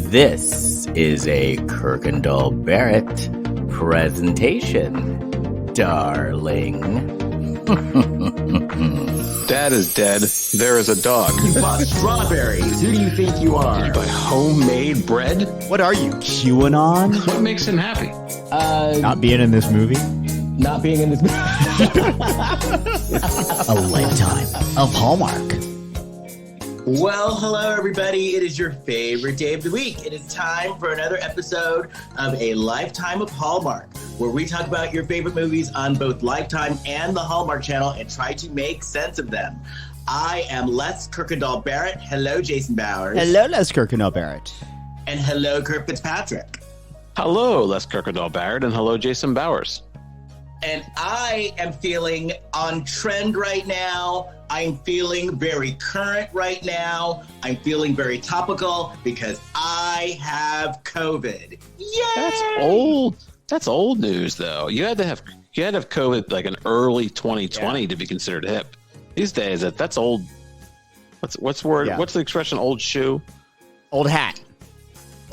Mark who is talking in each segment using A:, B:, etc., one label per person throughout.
A: This is a Kirkendall Barrett presentation, darling.
B: Dad is dead. There is a dog.
C: You bought strawberries. Who do you think you are?
B: You buy homemade bread?
D: What are you, QAnon?
B: What makes him happy?
D: Not being in this movie?
C: Not being in this movie.
D: A lifetime of Hallmark.
C: Well, hello, everybody. It is your favorite day of the week. It is time for another episode of A Lifetime of Hallmark, where we talk about your favorite movies on both Lifetime and the Hallmark Channel and try to make sense of them. I am Les Kirkendall Barrett. Hello, Jason Bowers.
D: Hello, Les Kirkendall Barrett.
C: And hello, Kirk Fitzpatrick.
B: Hello, Les Kirkendall Barrett, and hello, Jason Bowers.
C: And I am feeling on trend right now. I'm feeling very current right now. I'm feeling very topical because I have COVID. Yay!
B: That's old. That's old news, though. You had to have COVID like in early 2020 to be considered hip. These days, that's old. What's the word?
D: Yeah.
B: What's the expression? Old shoe.
D: Old hat.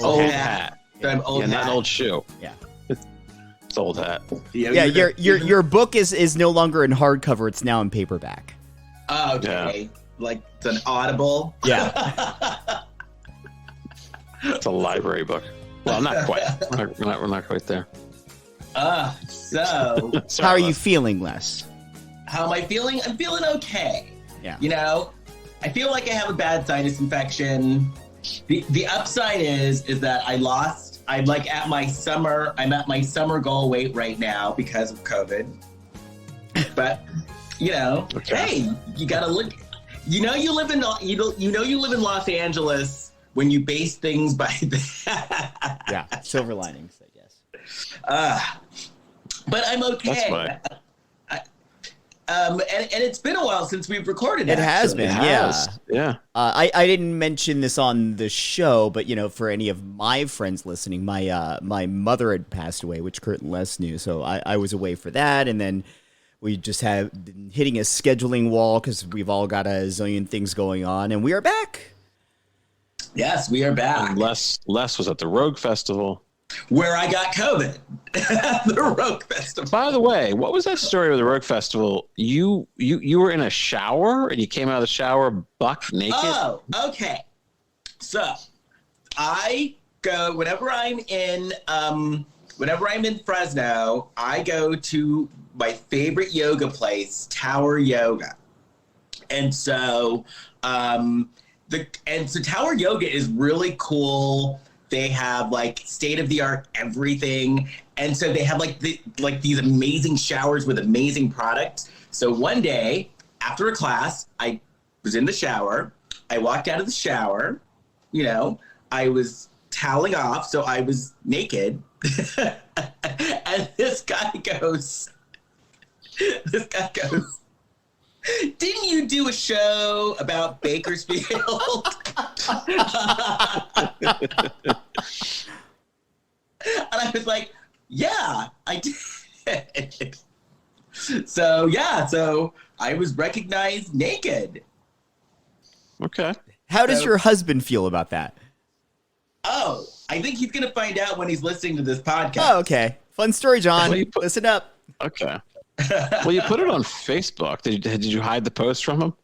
C: Old
B: hat.
C: hat. I'm old
B: Yeah,
C: hat.
B: not an old shoe.
D: Yeah.
B: It's old hat.
D: Yeah, your book is no longer in hardcover. It's now in paperback.
C: Oh, okay. Yeah. Like it's an Audible.
D: Yeah.
B: It's a library book. Well, not quite. We're not quite there.
C: So
D: How are you feeling, Les?
C: How am I feeling? I'm feeling okay.
D: Yeah.
C: You know, I feel like I have a bad sinus infection. The upside is that I'm at my summer goal weight right now because of COVID. But okay. Hey, you gotta look. You live in Los Angeles when you base things by that.
D: Yeah, silver linings, I guess.
C: But I'm okay.
B: That's fine.
C: And it's been a while since we've recorded.
D: It has been, yeah.
B: Yeah.
D: I didn't mention this on the show, but for any of my friends listening, my mother had passed away, which Kurt and Les knew, so I was away for that, and then we just have been hitting a scheduling wall because we've all got a zillion things going on, and we are back.
C: Yes, we are back.
B: And Les was at the Rogue Festival.
C: Where I got COVID. The Rogue Festival.
B: By the way, what was that story with the Rogue Festival? You were in a shower and you came out of the shower buck naked?
C: Oh, okay. So I go whenever I'm in Fresno, I go to my favorite yoga place, Tower Yoga. And so Tower Yoga is really cool. They have like state-of-the-art everything. And so they have these amazing showers with amazing products. So one day after a class, I was in the shower. I walked out of the shower, I was toweling off. So I was naked. And this guy goes, didn't you do a show about Bakersfield? And I was like, yeah, I did. So I was recognized naked.
B: Okay.
D: How does your husband feel about that?
C: Oh, I think he's going to find out when he's listening to this podcast.
D: Oh, okay. Fun story, John.
B: Well,
D: Listen up.
B: Okay. Well, you put it on Facebook. Did you hide the post from him?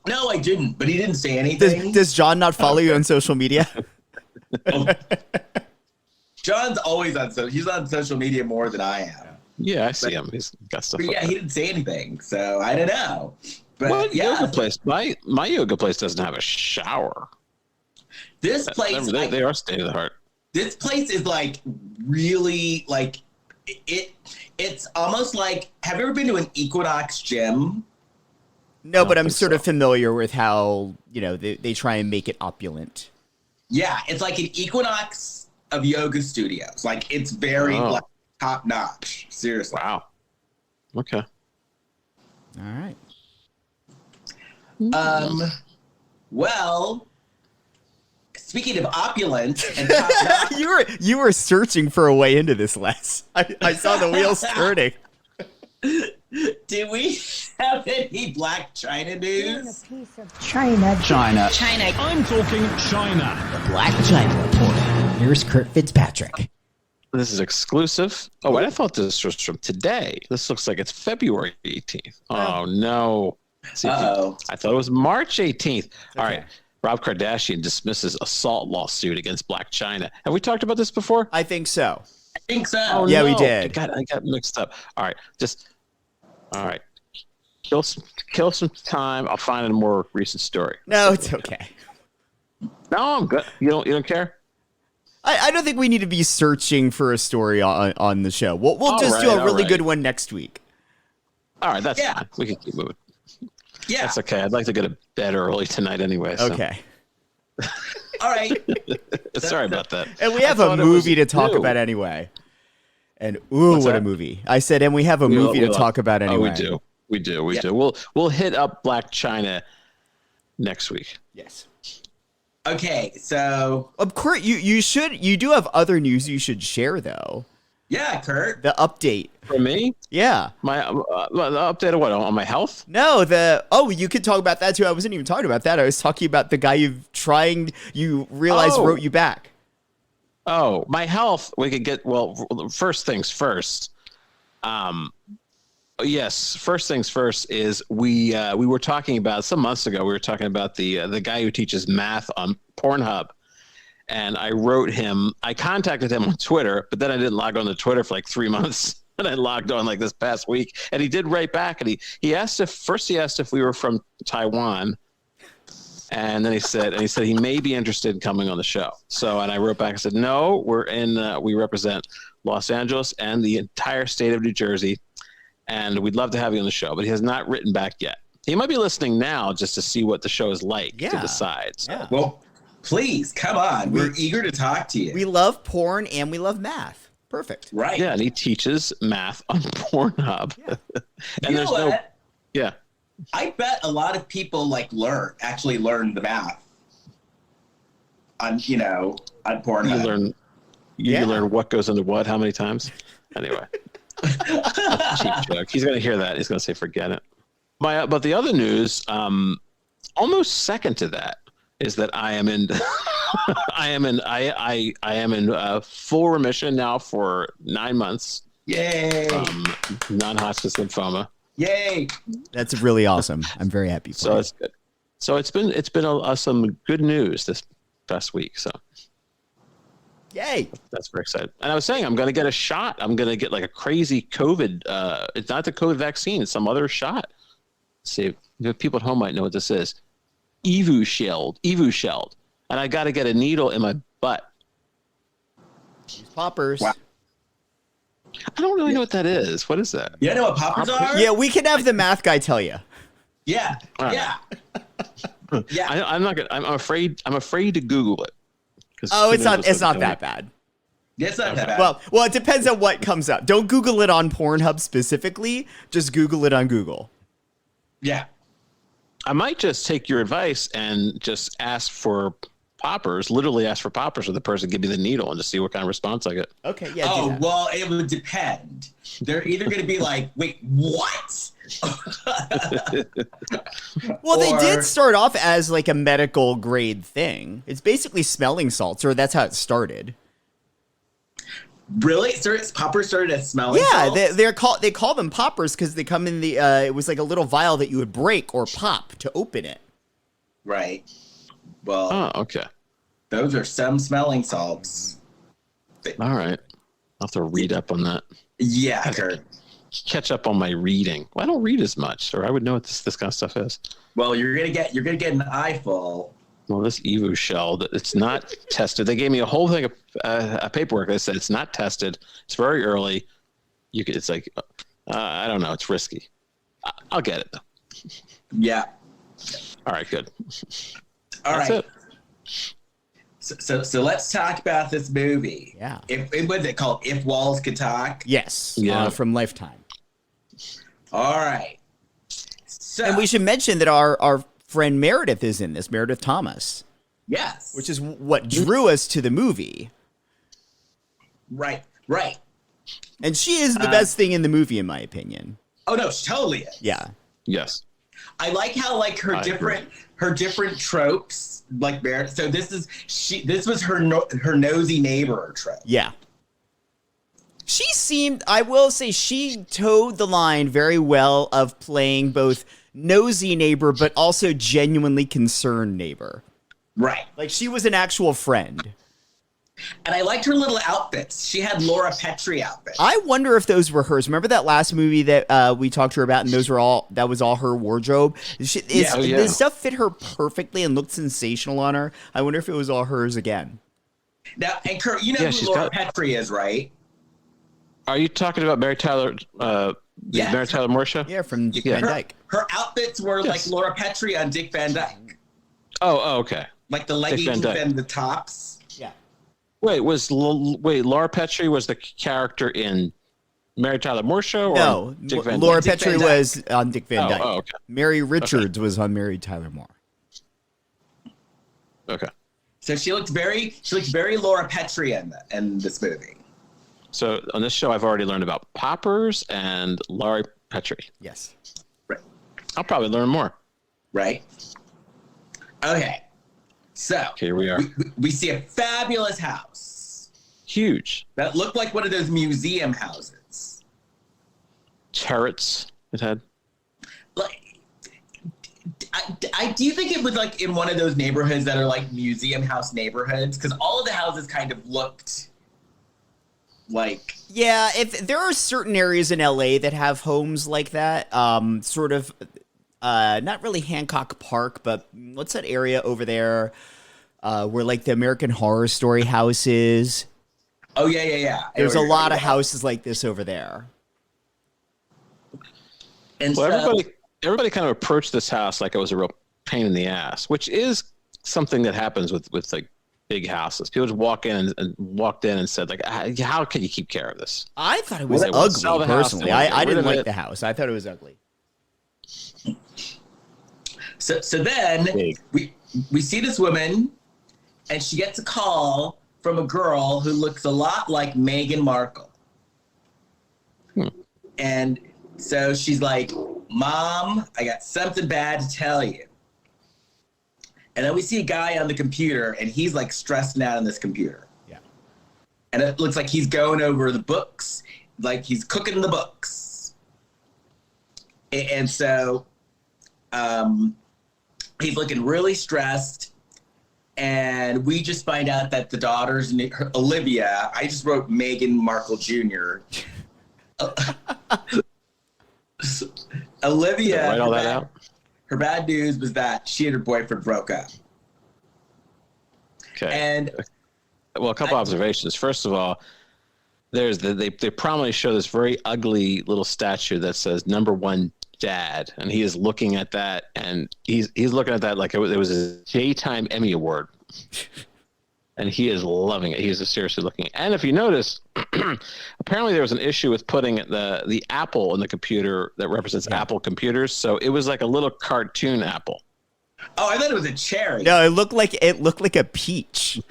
C: No, I didn't, but he didn't say anything.
D: Does John not follow you on social media?
C: Oh. John's always he's on social media more than I am.
B: Yeah, I see him. He's got stuff.
C: But yeah, he didn't say anything, so I don't know. But
B: what
C: yeah,
B: yoga place? My yoga place doesn't have a shower.
C: This place,
B: they are state of the art.
C: This place is like really like it's almost like, have you ever been to an Equinox gym?
D: No, but I'm sort of familiar with how, they try and make it opulent.
C: Yeah, it's like an Equinox of yoga studios. Like it's very like top notch. Seriously.
B: Wow. Okay.
D: All right.
C: Well, speaking of opulent and top notch,
D: you were searching for a way into this, Les. I saw the wheels turning.
C: did we have any Black China news?
E: China.
F: I'm talking China.
D: The Black China Report. Here's Kurt Fitzpatrick.
B: This is exclusive. Oh, wait, I thought this was from today. This looks like it's February 18th. Oh, no. See,
C: Uh-oh.
B: I thought it was March 18th. All right. Rob Kardashian dismisses assault lawsuit against Black China. Have we talked about this before?
D: I think so.
C: I think so.
B: Oh,
D: Yeah,
B: no.
D: we did.
B: I got mixed up. All right. All right. Kill some time. I'll find a more recent story.
D: No, it's okay.
B: No, I'm good. You don't care?
D: I don't think we need to be searching for a story on the show. We'll just do a really good one next week.
B: All right, that's fine. We can keep moving.
C: Yeah.
B: That's okay. I'd like to go to bed early tonight anyway. So.
D: Okay.
C: All right.
B: Sorry about that.
D: And we have a movie to talk about anyway. And what a movie. I said, and we have a movie to talk about anyway.
B: Oh, we do. We'll hit up Black China next week.
D: Yes.
C: Okay, so
D: Kurt, you do have other news you should share though.
C: yeah, Kurt.
D: The update.
B: For me?
D: Yeah.
B: My the update of what? On my health?
D: No, you could talk about that too. I wasn't even talking about that. I was talking about the guy you realized wrote you back.
B: Oh, my health. We could get, first things first. Yes, first things first is we were talking about some months ago. We were talking about the guy who teaches math on Pornhub, and I contacted him on Twitter, but then I didn't log on to Twitter for like 3 months, and I logged on like this past week, and he did write back, and he asked if we were from Taiwan, and then he said he may be interested in coming on the show. So, and I wrote back and said, no, we represent Los Angeles and the entire state of New Jersey. And we'd love to have you on the show, but he has not written back yet. He might be listening now just to see what the show is like to decide. So.
D: Yeah.
C: Well, please come on. We're eager to talk to you.
D: We love porn and we love math. Perfect.
C: Right.
B: Yeah, and he teaches math on Pornhub.
D: Yeah.
B: And
C: you know what?
B: Yeah.
C: I bet a lot of people actually learn the math on Pornhub.
B: You learn what goes into what, how many times? Anyway. Cheap joke. He's going to hear that. He's going to say, forget it. But the other news, almost second to that, is that I am in full remission now for 9 months.
C: Yay!
B: Non-Hodgkin's lymphoma.
C: Yay!
D: That's really awesome. I'm very happy for you.
B: It's good. So it's been some good news this past week. So.
D: Yay!
B: That's very exciting. And I was saying, I'm going to get a shot. I'm going to get like a crazy COVID. It's not the COVID vaccine. It's some other shot. Let's see if people at home might know what this is. Evu shelled. And I got to get a needle in my butt.
D: These poppers.
C: Wow.
B: I don't really know what that is. What is that?
C: You know what poppers are?
D: Yeah, we can have the math guy tell you.
C: Yeah.
B: Right.
C: Yeah. Yeah.
B: I'm not gonna. I'm afraid to Google it.
D: Oh, it's not that bad.
C: It's not that bad.
D: Well, it depends on what comes up. Don't Google it on Pornhub specifically. Just Google it on Google.
C: Yeah.
B: I might just take your advice and just ask for poppers. Literally ask for poppers, or the person give me the needle and just see what kind of response I get.
D: Okay. Yeah.
C: Oh, well, it would depend. They're either going to be like, "Wait, what?"
D: Well, they did start off as like a medical grade thing. It's basically smelling salts, or that's how it started.
C: Really? Poppers started as smelling salts?
D: Yeah, they call them poppers because they come in the. It was like a little vial that you would break or pop to open it.
C: Right. Well.
B: Oh, okay.
C: Those are some smelling salts.
B: All right. I'll have to read up on that.
C: Yeah, Kurt.
B: Catch up on my reading. Well, I don't read as much, or I would know what this kind of stuff is.
C: Well, you're gonna get an eyeful.
B: Well, this Evu shell, it's not tested. They gave me a whole thing of paperwork. They said it's not tested. It's very early. It's like I don't know. It's risky. I'll get it though.
C: Yeah.
B: All right. Good.
C: All
B: That's
C: right.
B: it.
C: So let's talk about this movie.
D: Yeah.
C: What's it called? If Walls Could Talk.
D: Yes.
B: Yeah.
D: From Lifetime.
C: All right. So,
D: And we should mention that our friend Meredith is in this, Meredith Thomas.
C: Yes.
D: Which is what drew us to the movie.
C: Right.
D: And she is the best thing in the movie, in my opinion.
C: Oh, no, she totally is.
D: Yeah.
B: Yes.
C: I like how like her different tropes like Barrett. So this was her nosy neighbor trope.
D: Yeah. She seemed, I will say, she towed the line very well of playing both nosy neighbor, but also genuinely concerned neighbor.
C: Right.
D: Like she was an actual friend.
C: And I liked her little outfits. She had Laura Petrie outfits.
D: I wonder if those were hers. Remember that last movie that we talked to her about, and that was all her wardrobe? This stuff fit her perfectly and looked sensational on her. I wonder if it was all hers again.
C: Now, and Kurt, you know who Laura Petrie is, right?
B: Are you talking about Mary Tyler? Mary Tyler Moore show?
D: Yeah, from Dick Van Dyke.
C: Her outfits were like Laura Petrie on Dick Van Dyke.
B: Oh, okay.
C: Like the leggings and the tops.
D: Yeah.
B: Wait, Laura Petrie was the character in Mary Tyler Moore show? Or
D: no,
B: Dick Van
D: Laura
B: Dyke?
D: Petrie was on Dick Van Dyke.
B: Oh, okay.
D: Mary Richards was on Mary Tyler Moore.
B: Okay.
C: So she looked very Laura Petrie in this movie.
B: So on this show, I've already learned about poppers and Laura Petrie.
D: Yes.
C: Right.
B: I'll probably learn more.
C: Right. Okay. So
B: here we are.
C: We see a fabulous house.
B: Huge.
C: That looked like one of those museum houses.
B: Turrets it had.
C: Like, do you think it was like in one of those neighborhoods that are like museum house neighborhoods? Because all of the houses kind of looked like.
D: Yeah, if there are certain areas in LA that have homes like that, sort of. Not really Hancock Park, but what's that area over there where like the American Horror Story house is?
C: Oh, yeah.
D: There's a lot of houses like this over there.
C: And
B: well, everybody kind of approached this house like it was a real pain in the ass, which is something that happens with like big houses. People just walked in and said like, how can you keep care of this?
D: I thought it was ugly, personally. I didn't like the house. I thought it was ugly.
C: So then we see this woman, and she gets a call from a girl who looks a lot like Meghan Markle. And so she's like, Mom, I got something bad to tell you. And then we see a guy on the computer, and he's like stressing out on this computer.
D: Yeah.
C: And it looks like he's going over the books, like he's cooking the books. And so he's looking really stressed. And we just find out that the daughter's Olivia. I just wrote Meghan Markle Jr. Olivia.
B: Write all that out.
C: Her bad news was that she and her boyfriend broke up.
B: Okay.
C: And
B: well, a couple observations. First of all, there's they prominently show this very ugly little statue that says #1 Dad, and he is looking at that, and he's looking at that like it was a daytime Emmy Award, and he is loving it. He is seriously looking. And if you notice, apparently there was an issue with putting the apple in the computer that represents Apple computers, so it was like a little cartoon apple.
C: Oh, I thought it was a cherry.
D: No, it looked like a peach.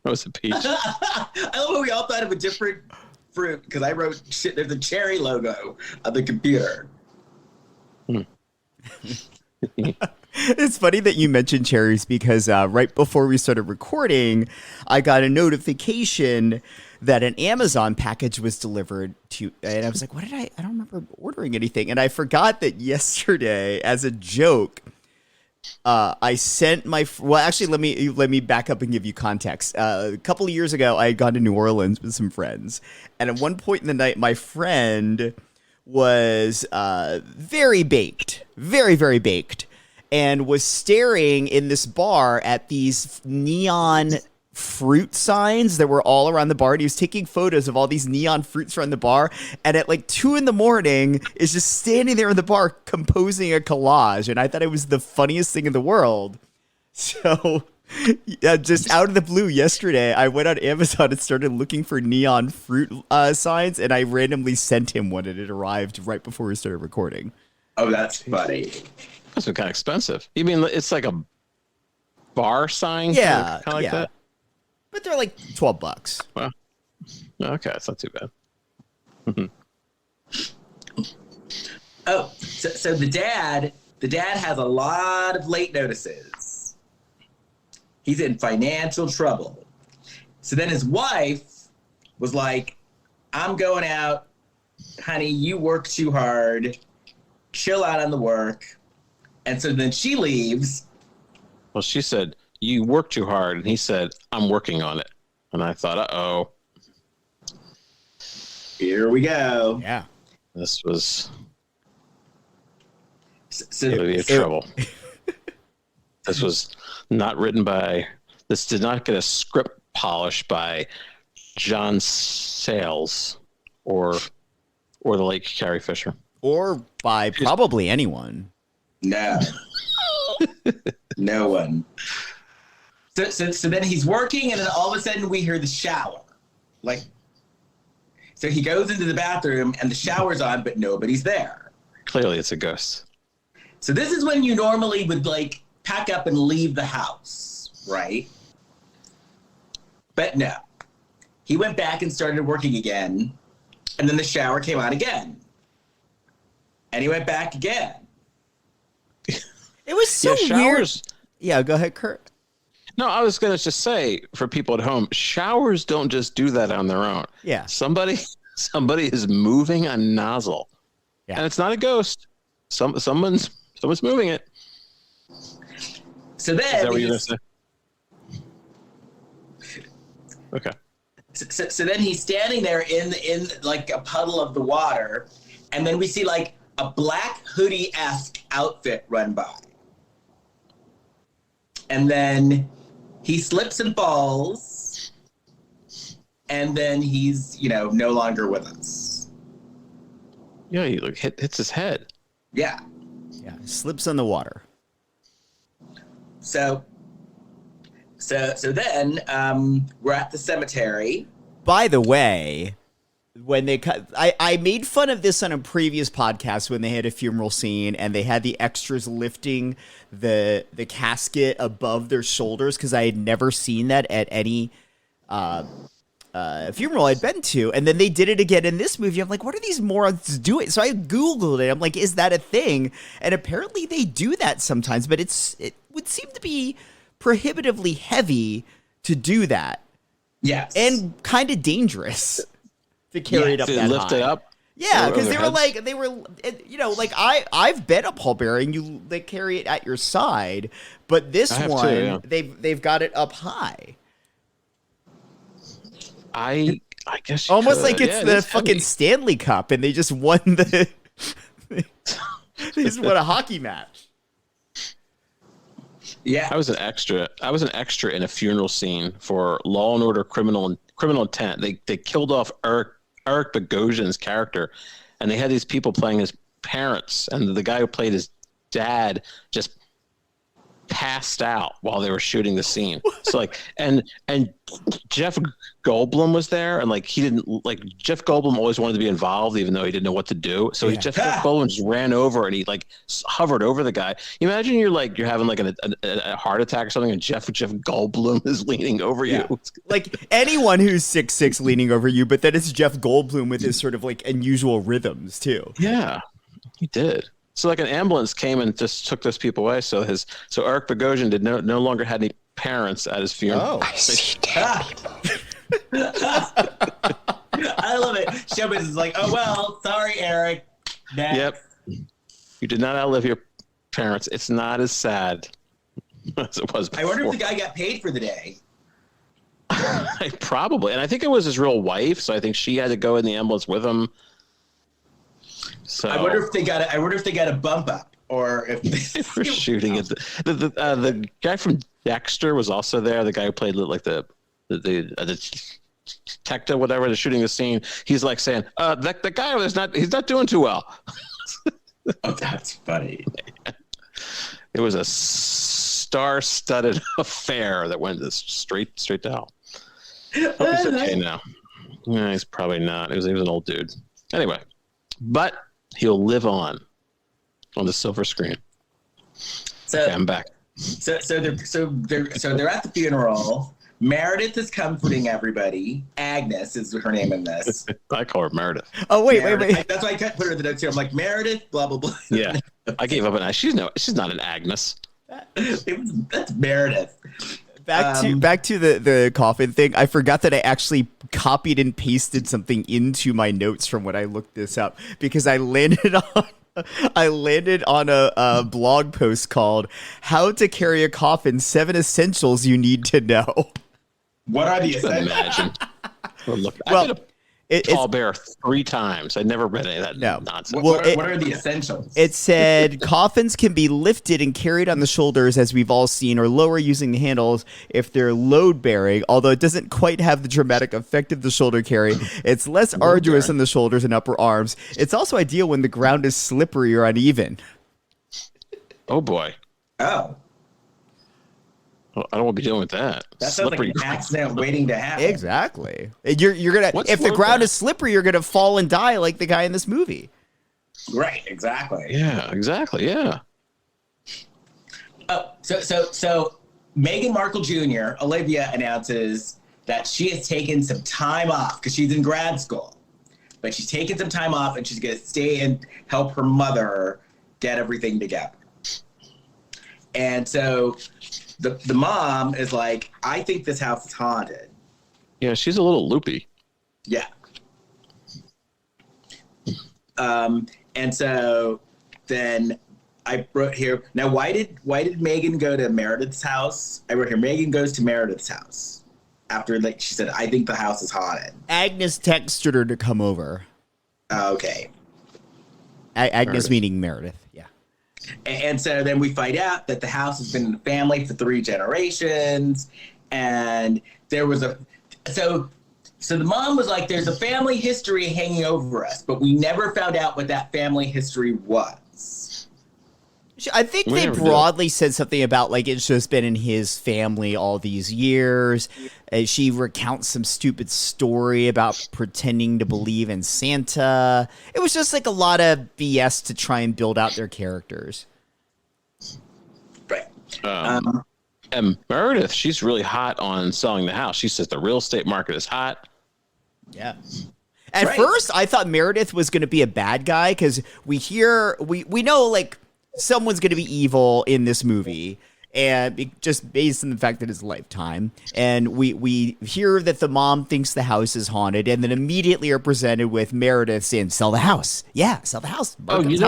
B: It was a peach.
C: I love how we all thought of a different fruit because I wrote shit. There's a cherry logo on the computer.
D: It's funny that you mentioned cherries because right before we started recording, I got a notification that an Amazon package was delivered to, and I was like, what did I don't remember ordering anything. And I forgot that yesterday, as a joke, I sent actually, let me back up and give you context. A couple of years ago, I had gone to New Orleans with some friends. And at one point in the night, my friend was very baked, very, very baked, and was staring in this bar at these neon fruit signs that were all around the bar. And he was taking photos of all these neon fruits around the bar. And at like 2 a.m, is just standing there in the bar composing a collage. And I thought it was the funniest thing in the world. So just out of the blue yesterday, I went on Amazon and started looking for neon fruit signs. And I randomly sent him one, and it arrived right before we started recording.
C: Oh, that's funny.
B: That's kind of expensive. You mean it's like a bar sign?
D: Yeah,
B: kind of like that.
D: But they're like $12.
B: Well, okay, that's not too bad.
C: Oh, so the dad has a lot of late notices. He's in financial trouble. So then his wife was like, I'm going out. Honey, you work too hard. Chill out on the work. And so then she leaves.
B: Well, she said, you work too hard. And he said, I'm working on it. And I thought, uh-oh.
C: Here we go.
D: Yeah.
B: This was
C: So,
B: going to be trouble. This was not written by, this did not get a script polished by John Sayles or the late Carrie Fisher.
D: Or by probably anyone.
C: no. No one. So then he's working, and then all of a sudden we hear the shower. So he goes into the bathroom, and the shower's on, but nobody's there.
B: Clearly, it's a ghost.
C: So this is when you normally would pack up and leave the house, right? But no. He went back and started working again, and then the shower came on again. And he went back again.
D: It was so weird. Yeah, go ahead, Kurt.
B: No, I was going to just say for people at home, showers don't just do that on their own.
D: Yeah.
B: Somebody is moving a nozzle.
D: Yeah.
B: And it's not a ghost. Someone's moving it.
C: So then
B: Is that what you're going to say? Okay.
C: So then he's standing there in a puddle of the water, and then we see a black hoodie-esque outfit run by. And then he slips and falls, and then he's, no longer with us.
B: Yeah, he hits his head.
C: Yeah.
D: Yeah, slips on the water.
C: So then we're at the cemetery.
D: By the way, when they cut, I made fun of this on a previous podcast when they had a funeral scene and they had the extras lifting the casket above their shoulders because I had never seen that at any funeral I'd been to, and then they did it again in this movie. I'm like, what are these morons doing? So I Googled it. I'm like, is that a thing? And apparently they do that sometimes, but it would seem to be prohibitively heavy to do that.
C: Yes.
D: And kind of dangerous to carry it up that
B: lift
D: high.
B: it up?
D: Yeah, because
B: Over
D: they were I've been up pallbearing, they carry it at your side, but this one
B: too, yeah.
D: they've got it up high.
B: I guess you
D: Almost
B: could.
D: like it's
B: Yeah,
D: the
B: it's
D: fucking
B: heavy.
D: Stanley Cup and they just won the they just won a hockey match.
C: Yeah.
B: I was an extra in a funeral scene for Law and Order Criminal Intent. They killed off Eric Bogosian's character, and they had these people playing his parents, and the guy who played his dad just passed out while they were shooting the scene. So and Jeff Goldblum was there, and he didn't Jeff Goldblum always wanted to be involved even though he didn't know what to do. So Jeff Goldblum just ran over and he hovered over the guy. Imagine you're having a heart attack or something, and Jeff Goldblum is leaning over you.
D: Anyone who's 6'6" leaning over you, but then it's Jeff Goldblum with his sort of unusual rhythms too.
B: Yeah, he did. So an ambulance came and just took those people away. So Eric Bogosian no longer had any parents at his funeral.
D: Oh.
E: I see dead people.
C: I love it. Showbiz is oh well, sorry, Eric. Next.
B: Yep. You did not outlive your parents. It's not as sad as it was before.
C: I wonder if the guy got paid for the day.
B: Probably. And I think it was his real wife, so I think she had to go in the ambulance with him. So
C: I wonder if they got a bump up, or if
B: they were shooting it. The guy from Dexter was also there. The guy who played the detective, whatever, the shooting the scene. He's saying, "The guy he's not doing too well."
C: Oh, that's funny.
B: It was a star-studded affair that went straight to hell. Hope he's okay now. Yeah, he's probably not. He was an old dude. Anyway, but he'll live on the silver screen.
C: So
B: okay, I'm back.
C: So they're at the funeral. Meredith is comforting everybody. Agnes is her name in this.
B: I call her Meredith.
D: Oh, wait.
C: That's why I put her in the notes here. I'm like, Meredith, blah, blah, blah.
B: Yeah. I gave up on that. She's not an Agnes.
C: That's Meredith.
D: Back to the coffin thing. I forgot that I actually copied and pasted something into my notes from when I looked this up because I landed on a blog post called "How to Carry a Coffin: 7 Essentials You Need to Know."
C: What are the
B: Just
C: essentials?
B: imagine. Well, look,
D: Well,
B: I've been a tall bear 3 times. I never read any of that nonsense.
C: What are the essentials?
D: It said coffins can be lifted and carried on the shoulders, as we've all seen, or lower using the handles if they're load bearing. Although it doesn't quite have the dramatic effect of the shoulder carry, it's less arduous on the shoulders and upper arms. It's also ideal when the ground is slippery or uneven.
B: Oh boy.
C: Oh.
B: Well, I don't want to be dealing with that.
C: That sounds like an accident waiting to happen.
D: Exactly. You're gonna if the ground is slippery, you're gonna fall and die like the guy in this movie.
C: Right. Exactly.
B: Yeah. Exactly. Yeah.
C: Oh, so Meghan Markle Jr. Olivia announces that she has taken some time off because she's in grad school, but she's taken some time off and she's gonna stay and help her mother get everything together. And so the mom is like, I think this house is haunted.
B: Yeah. She's a little loopy.
C: Yeah. And so then I wrote here, now why did Meghan go to Meredith's house? I wrote here, Meghan goes to Meredith's house after, like, she said, I think the house is haunted.
D: Agnes texted her to come over.
C: Okay.
D: Agnes meaning Meredith. Yeah.
C: And so then we find out that the house has been in the family for 3 generations. And there was so the mom was like, there's a family history hanging over us, but we never found out what that family history was.
D: I think they broadly said something about, like, it's just been in his family all these years. She recounts some stupid story about pretending to believe in Santa. It was just like a lot of BS to try and build out their characters.
C: Right.
B: And Meredith, she's really hot on selling the house. She says the real estate market is hot.
D: Yeah. At first, I thought Meredith was going to be a bad guy because we know, like, someone's going to be evil in this movie, and just based on the fact that it's Lifetime. And we hear that the mom thinks the house is haunted, and then immediately are presented with Meredith saying, "Sell the house." Yeah, sell the house.
B: You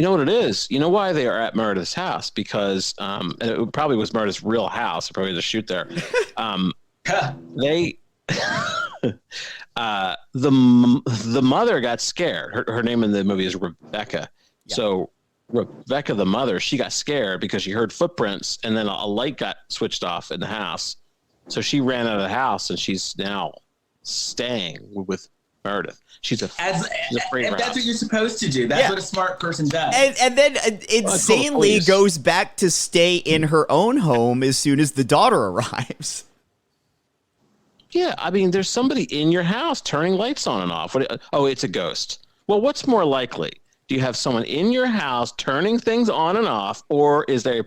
B: know what it is? You know why they are at Meredith's house? Because and it probably was Meredith's real house. It probably was a shoot there. The mother got scared. Her name in the movie is Rebecca. Yeah. So Rebecca, the mother, she got scared because she heard footprints, and then a light got switched off in the house. So she ran out of the house, and she's now staying with Meredith. She's afraid of her
C: that's
B: house.
C: what you're supposed to do. That's what a smart person does.
D: And then insanely goes back to stay in her own home as soon as the daughter arrives.
B: Yeah, I mean, there's somebody in your house turning lights on and off. It's a ghost. Well, what's more likely? Do you have someone in your house turning things on and off, or is there a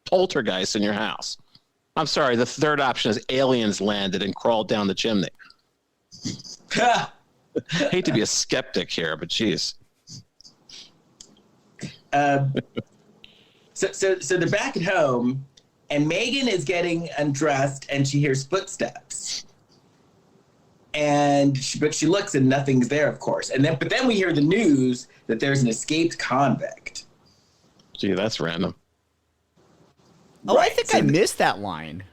B: poltergeist in your house? I'm sorry, the third option is aliens landed and crawled down the chimney. Hate to be a skeptic here, but geez.
C: So they're back at home, and Meghan is getting undressed, and she hears footsteps. But she looks and nothing's there, of course. But then we hear the news that there's an escaped convict.
B: Gee, that's random.
D: Oh, right. I think I missed that line.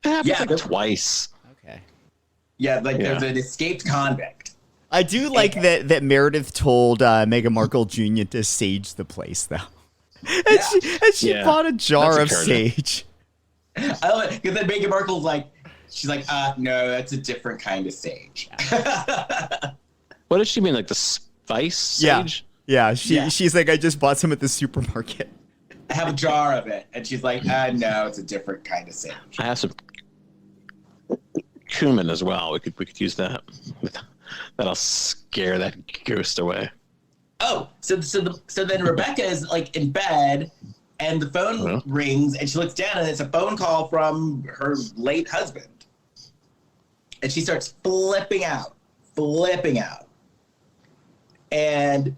B: It happened twice.
D: Okay.
C: Yeah, there's an escaped convict.
D: I do like that Meredith told Meghan Markle Jr. to sage the place, though. And she bought a jar of sage.
C: I love it, because then Meghan Markle's like, she's like, no, that's a different kind of sage.
B: What does she mean, like the spice sage?
D: Yeah, she's like, I just bought some at the supermarket.
C: I have a jar of it. And she's like, no, it's a different kind of sage.
B: I have some cumin as well. We could use that. That'll scare that ghost away.
C: Oh, so then Rebecca is like in bed, And the phone rings, and she looks down, and it's a phone call from her late husband. And she starts flipping out. And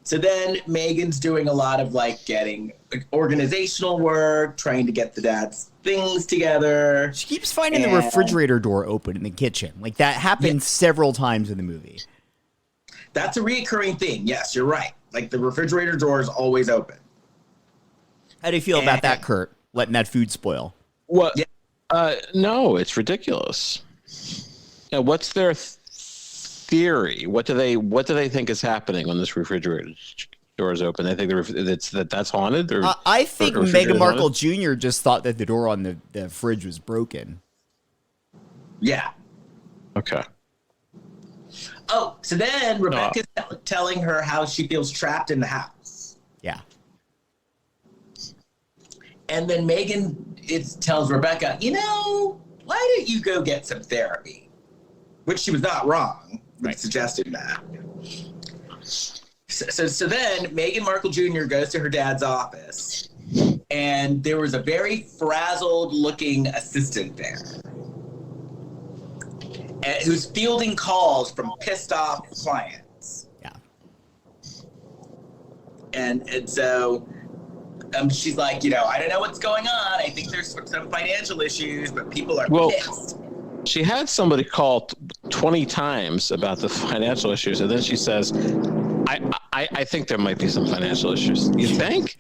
C: so then Meghan's doing a lot of like getting organizational work, trying to get the dad's things together.
D: She keeps finding the refrigerator door open in the kitchen. Like that happens several times in the movie.
C: That's a reoccurring thing. Yes, you're right. Like the refrigerator door is always open.
D: How do you feel about that, Kurt? Letting that food spoil?
B: What? No, it's ridiculous. Now, what's their theory? What do they think is happening when this refrigerator door is open? They think that's haunted. Or
D: I think Meghan Markle Jr. just thought that the door on the fridge was broken.
C: Yeah.
B: Okay.
C: Oh, so then Rebecca's telling her how she feels trapped in the house.
D: Yeah. And
C: then Meghan tells Rebecca, why don't you go get some therapy? Which she was not wrong, but suggested that. So then Meghan Markle Jr. goes to her dad's office, and there was a very frazzled-looking assistant there who's fielding calls from pissed-off clients.
D: Yeah.
C: And so she's like, I don't know what's going on. I think there's some financial issues, but people are pissed.
B: She had somebody call 20 times about the financial issues, and then she says, I think there might be some financial issues. You think?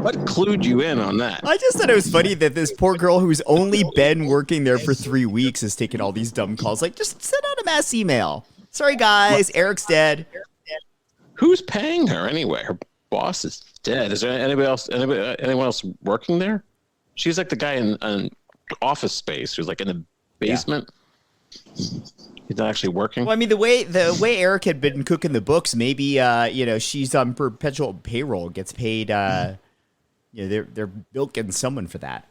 B: What clued you in on that?
D: I just thought it was funny that this poor girl who's only been working there for 3 weeks is taking all these dumb calls. Like, just send out a mass email. Sorry, guys, Eric's dead.
B: Who's paying her anyway? Her boss is dead. Is there anyone else working there? She's like the guy in Office Space who's like in the basement. Yeah. He's not actually working.
D: Well, I mean, the way Eric had been cooking the books, maybe she's on perpetual payroll, gets paid. They're bilking someone for that.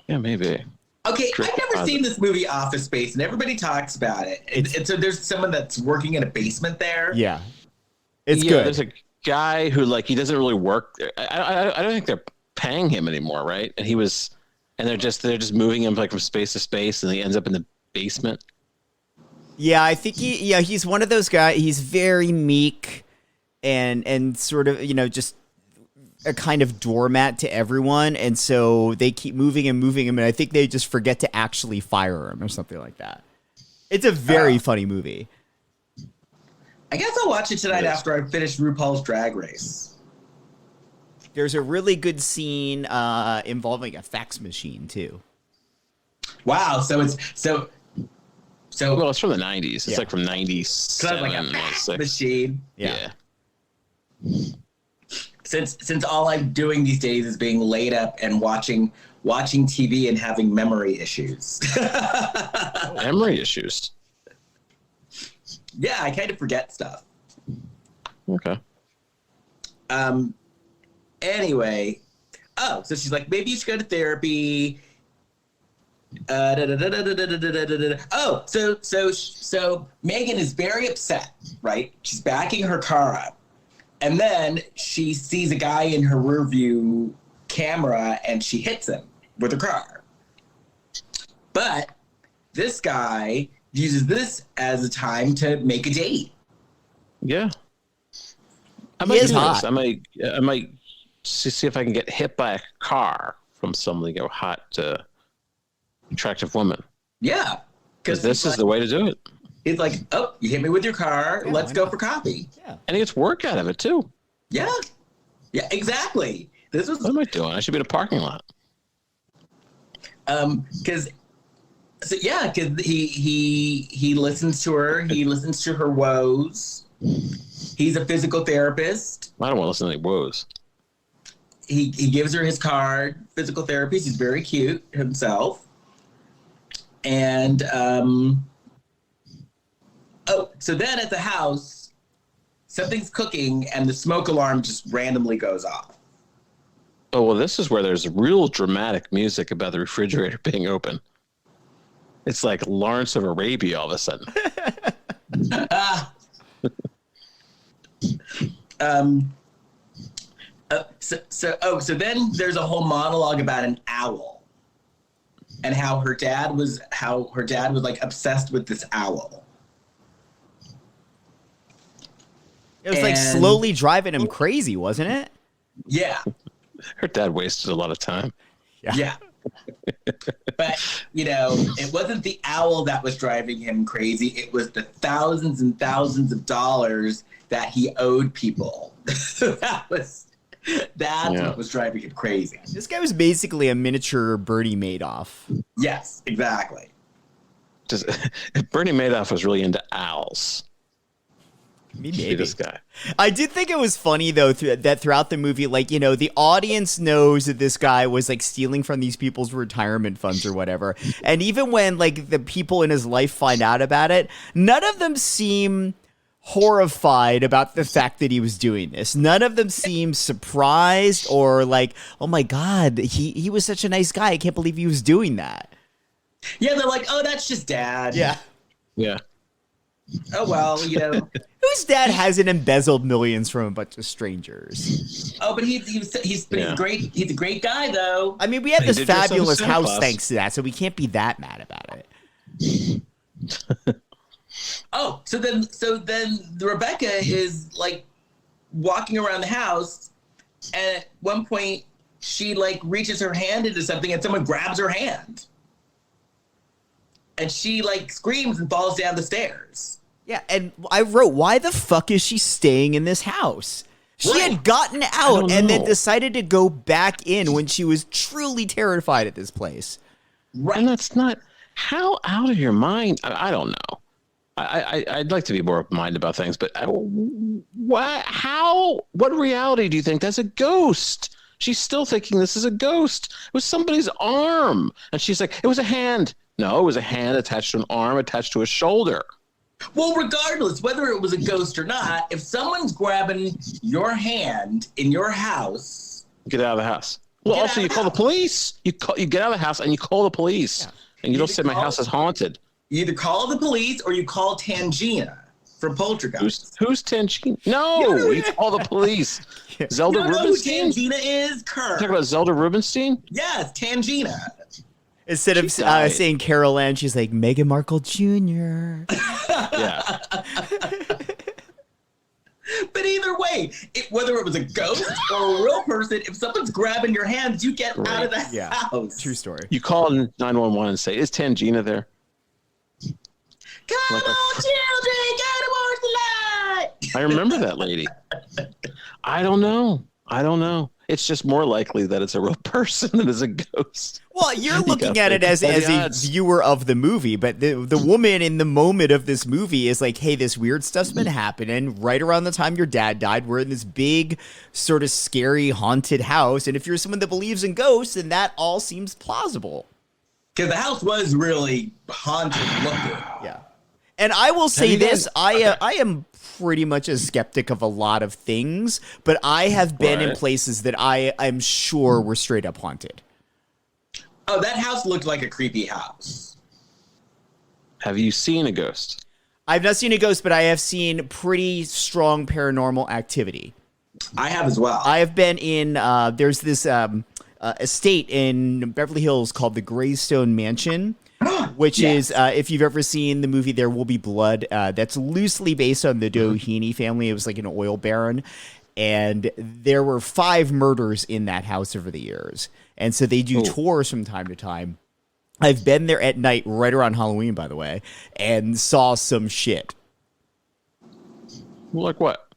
B: Yeah, maybe.
C: Okay, I've never seen this movie Office Space, and everybody talks about it. And so there's someone that's working in a basement there.
D: Yeah, it's good.
B: There's a guy who he doesn't really work there. I don't think they're paying him anymore, right? And they're just moving him from space to space, and he ends up in the basement.
D: Yeah, I think he's one of those guys. He's very meek and sort of, just a kind of doormat to everyone. And so they keep moving him. And I think they just forget to actually fire him or something like that. It's a very funny movie.
C: I guess I'll watch it tonight after I finish RuPaul's Drag Race.
D: There's a really good scene involving a fax machine, too.
C: Wow. So
B: well, it's from the 90s. It's like from 97.
C: Like a fax machine.
B: Yeah.
C: Since all I'm doing these days is being laid up and watching TV and having memory issues.
B: Memory issues?
C: Yeah, I kind of forget stuff.
B: Okay.
C: Anyway. Oh, so she's like, maybe you should go to therapy. Oh, so Meghan is very upset, right? She's backing her car up, and then she sees a guy in her rear view camera, and she hits him with her car. But this guy uses this as a time to make a date.
B: Yeah, I might do this. I might see if I can get hit by a car from somebody go hot to attractive woman.
C: Yeah,
B: because this is the way to do it.
C: He's like, oh, you hit me with your car. Yeah, let's go for coffee.
D: Yeah,
B: and he gets work out of it too.
C: Yeah, exactly. What
B: am I doing? I should be in a parking lot.
C: Because he listens to her. He listens to her woes. He's a physical therapist.
B: I don't want to listen to any woes.
C: He gives her his card. Physical therapist. He's very cute himself. And so then at the house, something's cooking, and the smoke alarm just randomly goes off.
B: Oh, well, this is where there's real dramatic music about the refrigerator being open. It's like Lawrence of Arabia all of a sudden.
C: So then there's a whole monologue about an owl and how her dad was like obsessed with this owl.
D: It was like slowly driving him crazy, wasn't it?
C: Yeah.
B: Her dad wasted a lot of time.
C: Yeah. But, it wasn't the owl that was driving him crazy. It was the thousands and thousands of dollars that he owed people. That's what was driving him crazy.
D: This guy was basically a miniature Bernie Madoff.
C: Yes, exactly.
B: Bernie Madoff was really into owls.
D: Maybe.
B: This guy.
D: I did think it was funny though that throughout the movie, like, the audience knows that this guy was like stealing from these people's retirement funds or whatever. And even when like the people in his life find out about it, none of them seem horrified about the fact that he was doing this. None of them seem surprised or like, oh my God, he was such a nice guy. I can't believe he was doing that.
C: Yeah, they're like, oh, that's just dad.
D: Yeah.
B: Yeah.
C: Oh, well,
D: Whose dad hasn't embezzled millions from a bunch of strangers?
C: Oh, but he's great. He's a great guy, though.
D: I mean, we had this fabulous house
B: Claus.
D: thanks to that, so we can't be that mad about it.
C: Oh, so then Rebecca is like walking around the house, and at one point she like reaches her hand into something, and someone grabs her hand, and she like screams and falls down the stairs.
D: Yeah, and I wrote, why the fuck is she staying in this house? She had gotten out and then decided to go back in when she was truly terrified at this place.
B: Right. And that's not how out of your mind. I don't know. I'd like to be more open-minded about things, but what reality do you think? That's a ghost. She's still thinking this is a ghost. It was somebody's arm. And she's like, it was a hand. No, it was a hand attached to an arm attached to a shoulder.
C: Well, regardless, whether it was a ghost or not, if someone's grabbing your hand in your house...
B: Get out of the house. Well, also, you call the police. You get out of the house and you call the police. Yeah. And you don't say my house is haunted.
C: You either call the police or you call Tangina from Poltergeist.
B: Who's Tangina? No, you call the police. Zelda Rubinstein?
C: Who Tangina is? Kirk.
B: Talking about Zelda Rubinstein?
C: Yes, Tangina.
D: Instead of saying Carol Ann, she's like Meghan Markle Jr.
B: Yeah.
C: But either way, whether it was a ghost or a real person, if someone's grabbing your hands, you get out of the house.
D: True story.
B: You call 911 and say, is Tangina there?
C: Come on, children, go towards the light.
B: I remember that lady. I don't know. It's just more likely that it's a real person than it's a ghost.
D: Well, you're looking at it as a viewer of the movie, but the woman in the moment of this movie is like, hey, this weird stuff's been happening right around the time your dad died. We're in this big, sort of scary, haunted house. And if you're someone that believes in ghosts, then that all seems plausible.
C: Because the house was really haunted looking.
D: Yeah. And I will say this, I am pretty much a skeptic of a lot of things, but I have been in places that I'm sure were straight up haunted.
C: Oh, that house looked like a creepy house.
B: Have you seen a ghost?
D: I've not seen a ghost, but I have seen pretty strong paranormal activity.
C: I have as well.
D: I have been in, there's this estate in Beverly Hills called the Greystone Mansion, which is, if you've ever seen the movie There Will Be Blood, that's loosely based on the Doheny family. It was like an oil baron. And there were 5 murders in that house over the years. And so they do tours from time to time. I've been there at night, right around Halloween, by the way, and saw some shit.
B: Like what?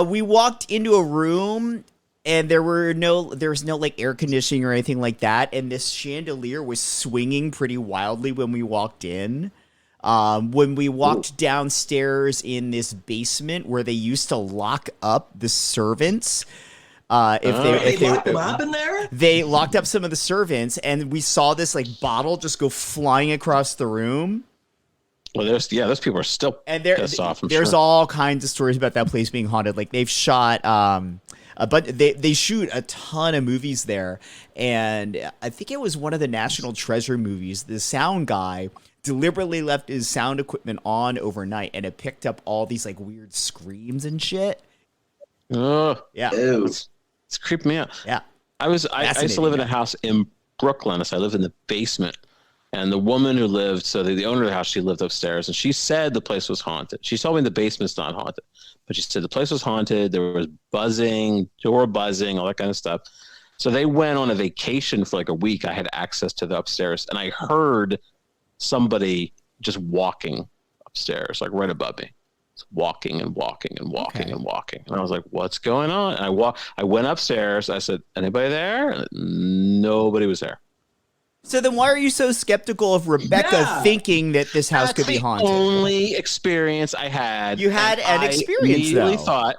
D: We walked into a room, and there was no like air conditioning or anything like that. And this chandelier was swinging pretty wildly when we walked in. When we walked downstairs in this basement where they used to lock up the servants,
C: if they locked them up in there,
D: they locked up some of the servants, and we saw this like bottle just go flying across the room.
B: Well, those people are still pissed off.
D: There's all kinds of stories about that place being haunted. Like they've shot, but they shoot a ton of movies there, and I think it was one of the National Treasure movies. The sound guy deliberately left his sound equipment on overnight, and it picked up all these like weird screams and shit.
B: Yeah.
C: Ew.
B: It's creeping me out.
D: Yeah.
B: I used to live in a house in Brooklyn. So I lived in the basement. And the woman who lived, so the owner of the house, she lived upstairs, and she said the place was haunted. She told me the basement's not haunted, but she said the place was haunted. There was buzzing, door buzzing, all that kind of stuff. So they went on a vacation for like a week. I had access to the upstairs, and I heard somebody just walking upstairs, like right above me. It's walking and walking and walking and walking. And I was like, what's going on? And I went upstairs. I said, anybody there? And nobody was there.
D: So then why are you so skeptical of Rebecca thinking that this house could be haunted?
B: That's the only experience I had.
D: You had an experience, though. I
B: immediately thought,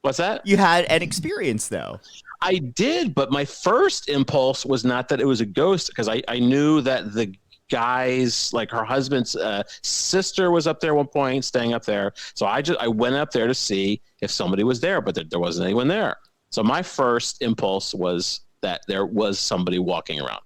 B: what's that?
D: You had an experience, though.
B: I did, but my first impulse was not that it was a ghost, because I knew that the guy's, like her husband's sister was up there at one point, staying up there. So I went up there to see if somebody was there, but there wasn't anyone there. So my first impulse was that there was somebody walking around.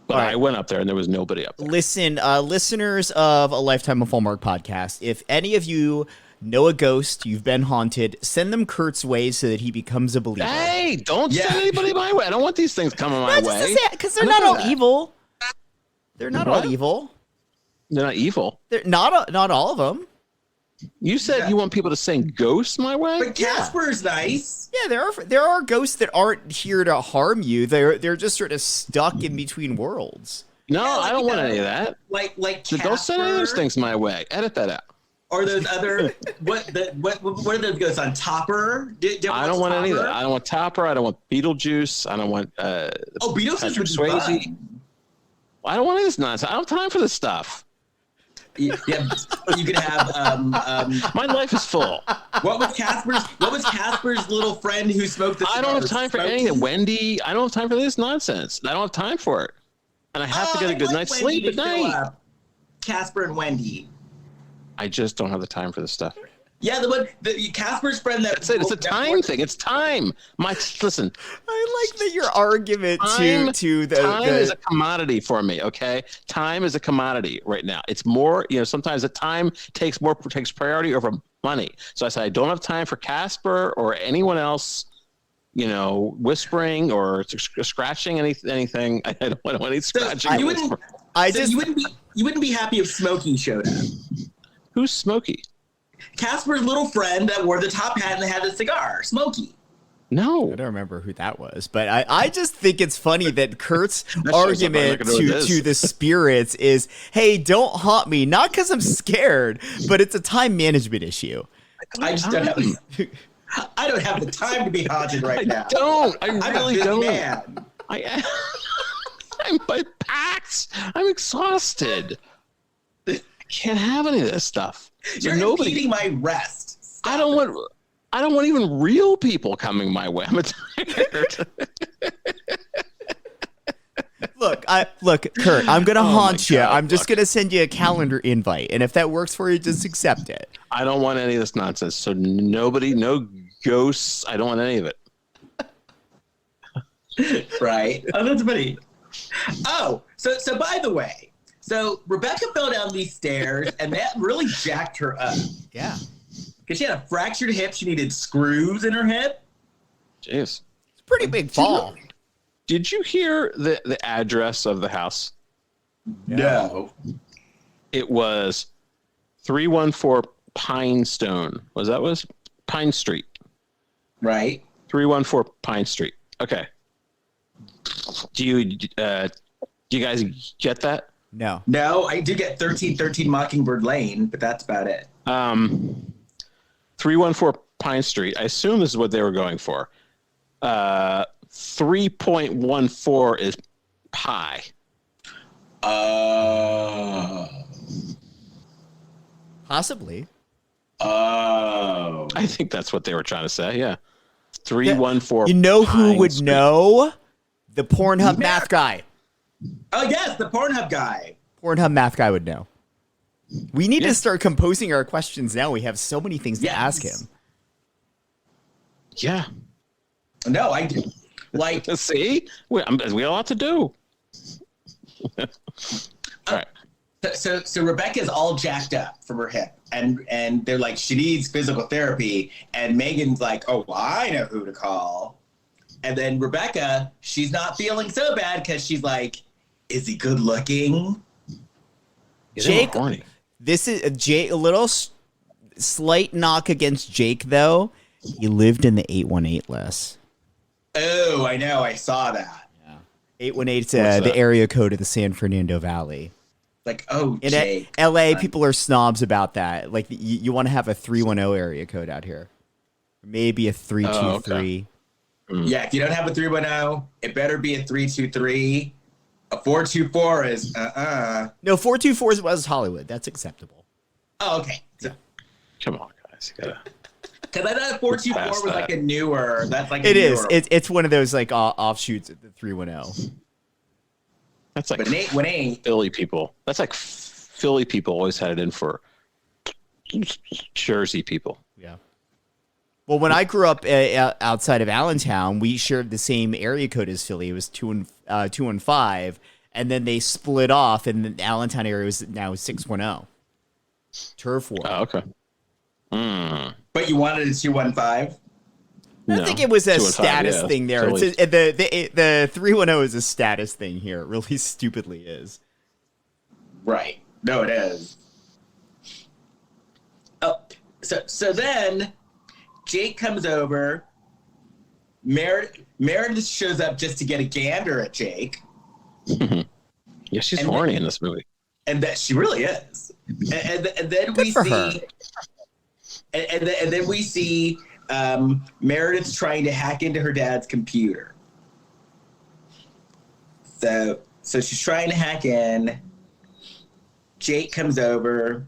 B: But I went up there and there was nobody up there.
D: Listen, listeners of a Lifetime of Hallmark podcast, if any of you know a ghost, you've been haunted, send them Kurt's way so that he becomes a believer.
B: Hey, don't send anybody my way. I don't want these things coming my way.
D: Because they're not all evil. They're not all evil.
B: They're not evil.
D: They're not all of them.
B: You said you want people to send ghosts my way?
C: But Casper's nice.
D: Yeah, there are ghosts that aren't here to harm you. They're just sort of stuck in between worlds.
B: No, I don't want any of that.
C: Like
B: so don't send any of those things my way. Edit that out.
C: Or those other what are those ghosts on Topper?
B: I don't want any of that. I don't want Topper. I don't want Beetlejuice. I don't want
C: Beetlejuice would be
B: Swayze.
C: fun.
B: I don't want any of this nonsense. I don't have time for this stuff.
C: Yeah, you could have.
B: My life is full.
C: What was Casper's little friend who smoked the?
B: I don't have time for any of it. Wendy. I don't have time for this nonsense. I don't have time for it, and I have to get a good night's sleep at night.
C: Casper and Wendy.
B: I just don't have the time for this stuff.
C: Yeah, the Casper's friend.
B: That's it. It's a time thing. It's time. Listen.
D: I like that your argument to the
B: time is a commodity for me. Okay, time is a commodity right now. It's more. Sometimes the time takes priority over money. So I said I don't have time for Casper or anyone else. Whispering or scratching anything. I don't want any scratching.
C: You wouldn't be happy if Smokey showed up.
B: Who's Smokey?
C: Casper's little friend that wore the top hat and had a cigar, Smokey.
B: No.
D: I don't remember who that was, but I just think it's funny that Kurt's argument to the spirits is, hey, don't haunt me, not because I'm scared, but it's a time management issue.
C: I just don't have I don't have the time to be haunted right now.
B: I really don't. Man. I'm packed. I'm exhausted. I can't have any of this stuff.
C: You're impeding my rest.
B: I don't want even real people coming my way. I'm tired.
D: Look, Kurt, I'm gonna haunt you. I'm just gonna send you a calendar invite, and if that works for you, just accept it.
B: I don't want any of this nonsense. So no ghosts. I don't want any of
C: it. Right. Oh, that's funny. Oh, so by the way. So Rebecca fell down these stairs, and that really jacked her up.
D: Yeah.
C: Because she had a fractured hip. She needed screws in her hip.
B: Jeez.
D: It's a pretty big fall.
B: Did you hear the address of the house?
C: No.
B: It was 314 Pine Street.
C: Right.
B: 314 Pine Street. Okay. Do you guys get that?
D: No,
C: I do get 1313 Mockingbird Lane, but that's about it.
B: 314 Pine Street. I assume this is what they were going for. 3.14 is pi.
D: Possibly.
C: Oh.
B: I think that's what they were trying to say. Yeah. 314.
D: You know who would know? The Pornhub math guy.
C: Oh, yes, the Pornhub guy.
D: Pornhub math guy would know. We need to start composing our questions now. We have so many things to ask him.
B: Yeah.
C: No, I do. Like,
B: see? We got a lot to do. All right.
C: So Rebecca's all jacked up from her hip. And they're like, she needs physical therapy. And Meghan's like, oh, well, I know who to call. And then Rebecca, she's not feeling so bad because she's like, is he good looking?
D: Jake, this is Jake. A little slight knock against Jake, though. He lived in the 818 list.
C: Oh, I know. I saw that.
D: Yeah. 818 is the area code of the San Fernando Valley.
C: Like, oh,
D: in
C: Jake.
D: LA, people are snobs about that. Like, you want to have a 310 area code out here. Maybe a 323.
C: Yeah, if you don't have a 310, it better be a 323. A 424 is
D: No, 424 is West Hollywood. That's acceptable.
C: Oh, okay. So,
B: come on, guys. You gotta.
C: Because I thought 424 was like a newer. That's like
D: it is. It's one of those like offshoots of the 310.
B: That's like
C: but Nate, when ain't
B: Philly people. That's like Philly people always had it in for Jersey people.
D: Yeah. Well, when I grew up outside of Allentown, we shared the same area code as Philly. It was 215, and then they split off, and the Allentown area is now 610. Turf war.
B: Oh, okay.
C: But you wanted a 215?
D: I think it was a status thing there. It's the 310 is a status thing here. It really stupidly is.
C: Right. No, it is. Oh, so then Jake comes over. Meredith shows up just to get a gander at Jake.
B: Yeah, she's horny in this movie.
C: And that she really is. And then we see... And then we see Meredith trying to hack into her dad's computer. So she's trying to hack in. Jake comes over.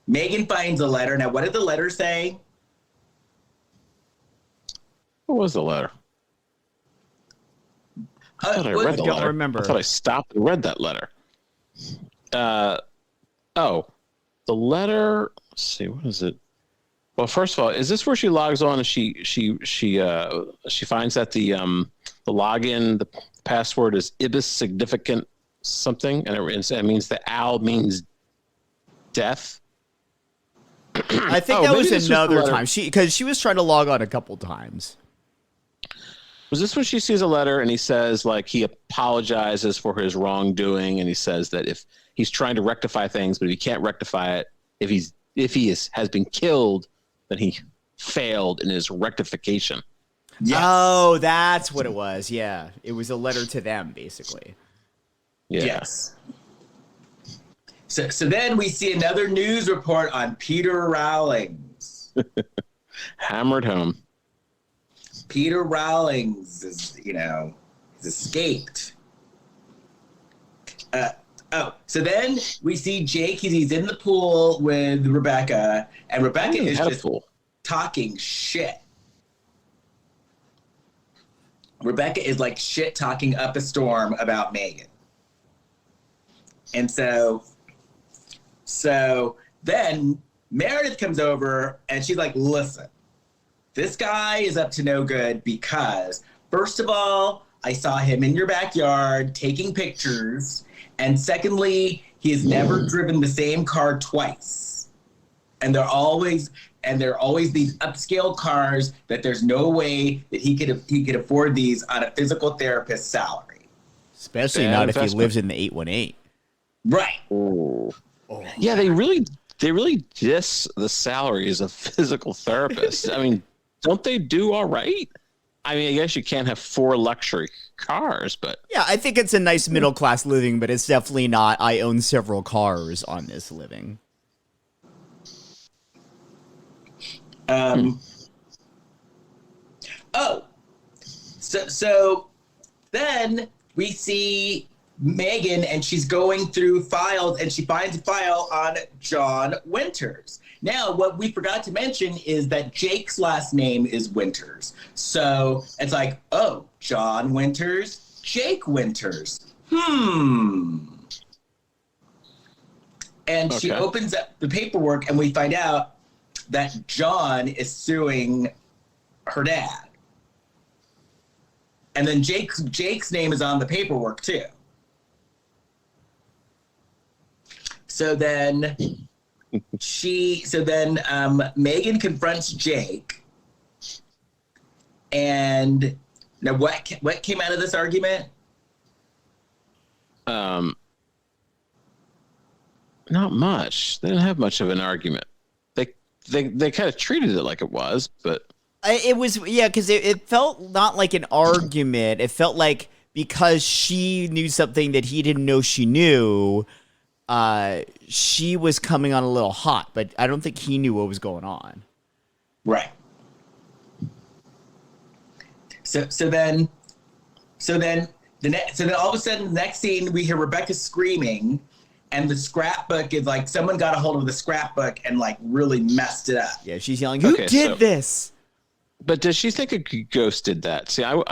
C: Meghan finds a letter. Now, what did the letter say?
B: What was the letter? I thought I read the letter. I don't remember. I thought I stopped and read that letter. The letter... Let's see, what is it? Well, first of all, is this where she logs on and she finds that the login, the password is ibis significant something, and it means the owl means death.
D: I think that was another time because she was trying to log on a couple times.
B: Was this when she sees a letter and he says like he apologizes for his wrongdoing and he says that if he's trying to rectify things, but if he can't rectify it, if he has been killed, then he failed in his rectification.
C: Yes.
D: Oh, that's what it was. Yeah. It was a letter to them, basically.
B: Yeah.
C: Yes. So then we see another news report on Peter Rawlings.
B: Hammered home.
C: Peter Rawlings is, he's escaped. So then we see Jake. He's in the pool with Rebecca, and Rebecca is just talking shit. Rebecca is like shit talking up a storm about Meghan. And so then Meredith comes over and she's like, listen, this guy is up to no good because, first of all, I saw him in your backyard taking pictures. And secondly, he has never driven the same car twice. And they're always these upscale cars that there's no way that he could afford these on a physical therapist salary.
D: Especially not if he lives in the 818.
C: Right.
B: Oh. Yeah, they really diss the salaries of physical therapists. I mean, don't they do all right? I mean, I guess you can't have 4 luxury cars, but...
D: Yeah, I think it's a nice middle-class living, but it's definitely not, I own several cars on this living.
C: So then we see Meghan, and she's going through files, and she finds a file on John Winters. Now, what we forgot to mention is that Jake's last name is Winters. So it's like, oh, John Winters, Jake Winters. And she opens up the paperwork, and we find out that John is suing her dad. And then Jake's name is on the paperwork, too. So then Meghan confronts Jake, And now what came out of this argument?
B: Not much. They didn't have much of an argument. They kind of treated it like it was, but
D: it was, yeah, because it felt not like an argument. It felt like because she knew something that he didn't know she knew, she was coming on a little hot, but I don't think he knew what was going on.
C: Right. So then all of a sudden, the next scene, we hear Rebecca screaming, and the scrapbook is like someone got a hold of the scrapbook and like really messed it up.
D: Yeah, she's yelling, "Who did this?"
B: But does she think a ghost did that? See, I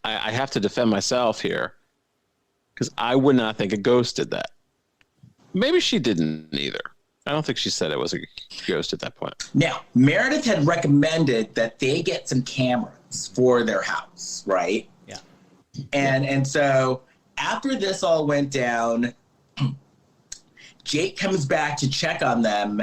B: have to defend myself here because I would not think a ghost did that. Maybe she didn't either. I don't think she said it was a ghost at that point.
C: Now, Meredith had recommended that they get some cameras for their house, right?
D: Yeah.
C: And so after this all went down, Jake comes back to check on them,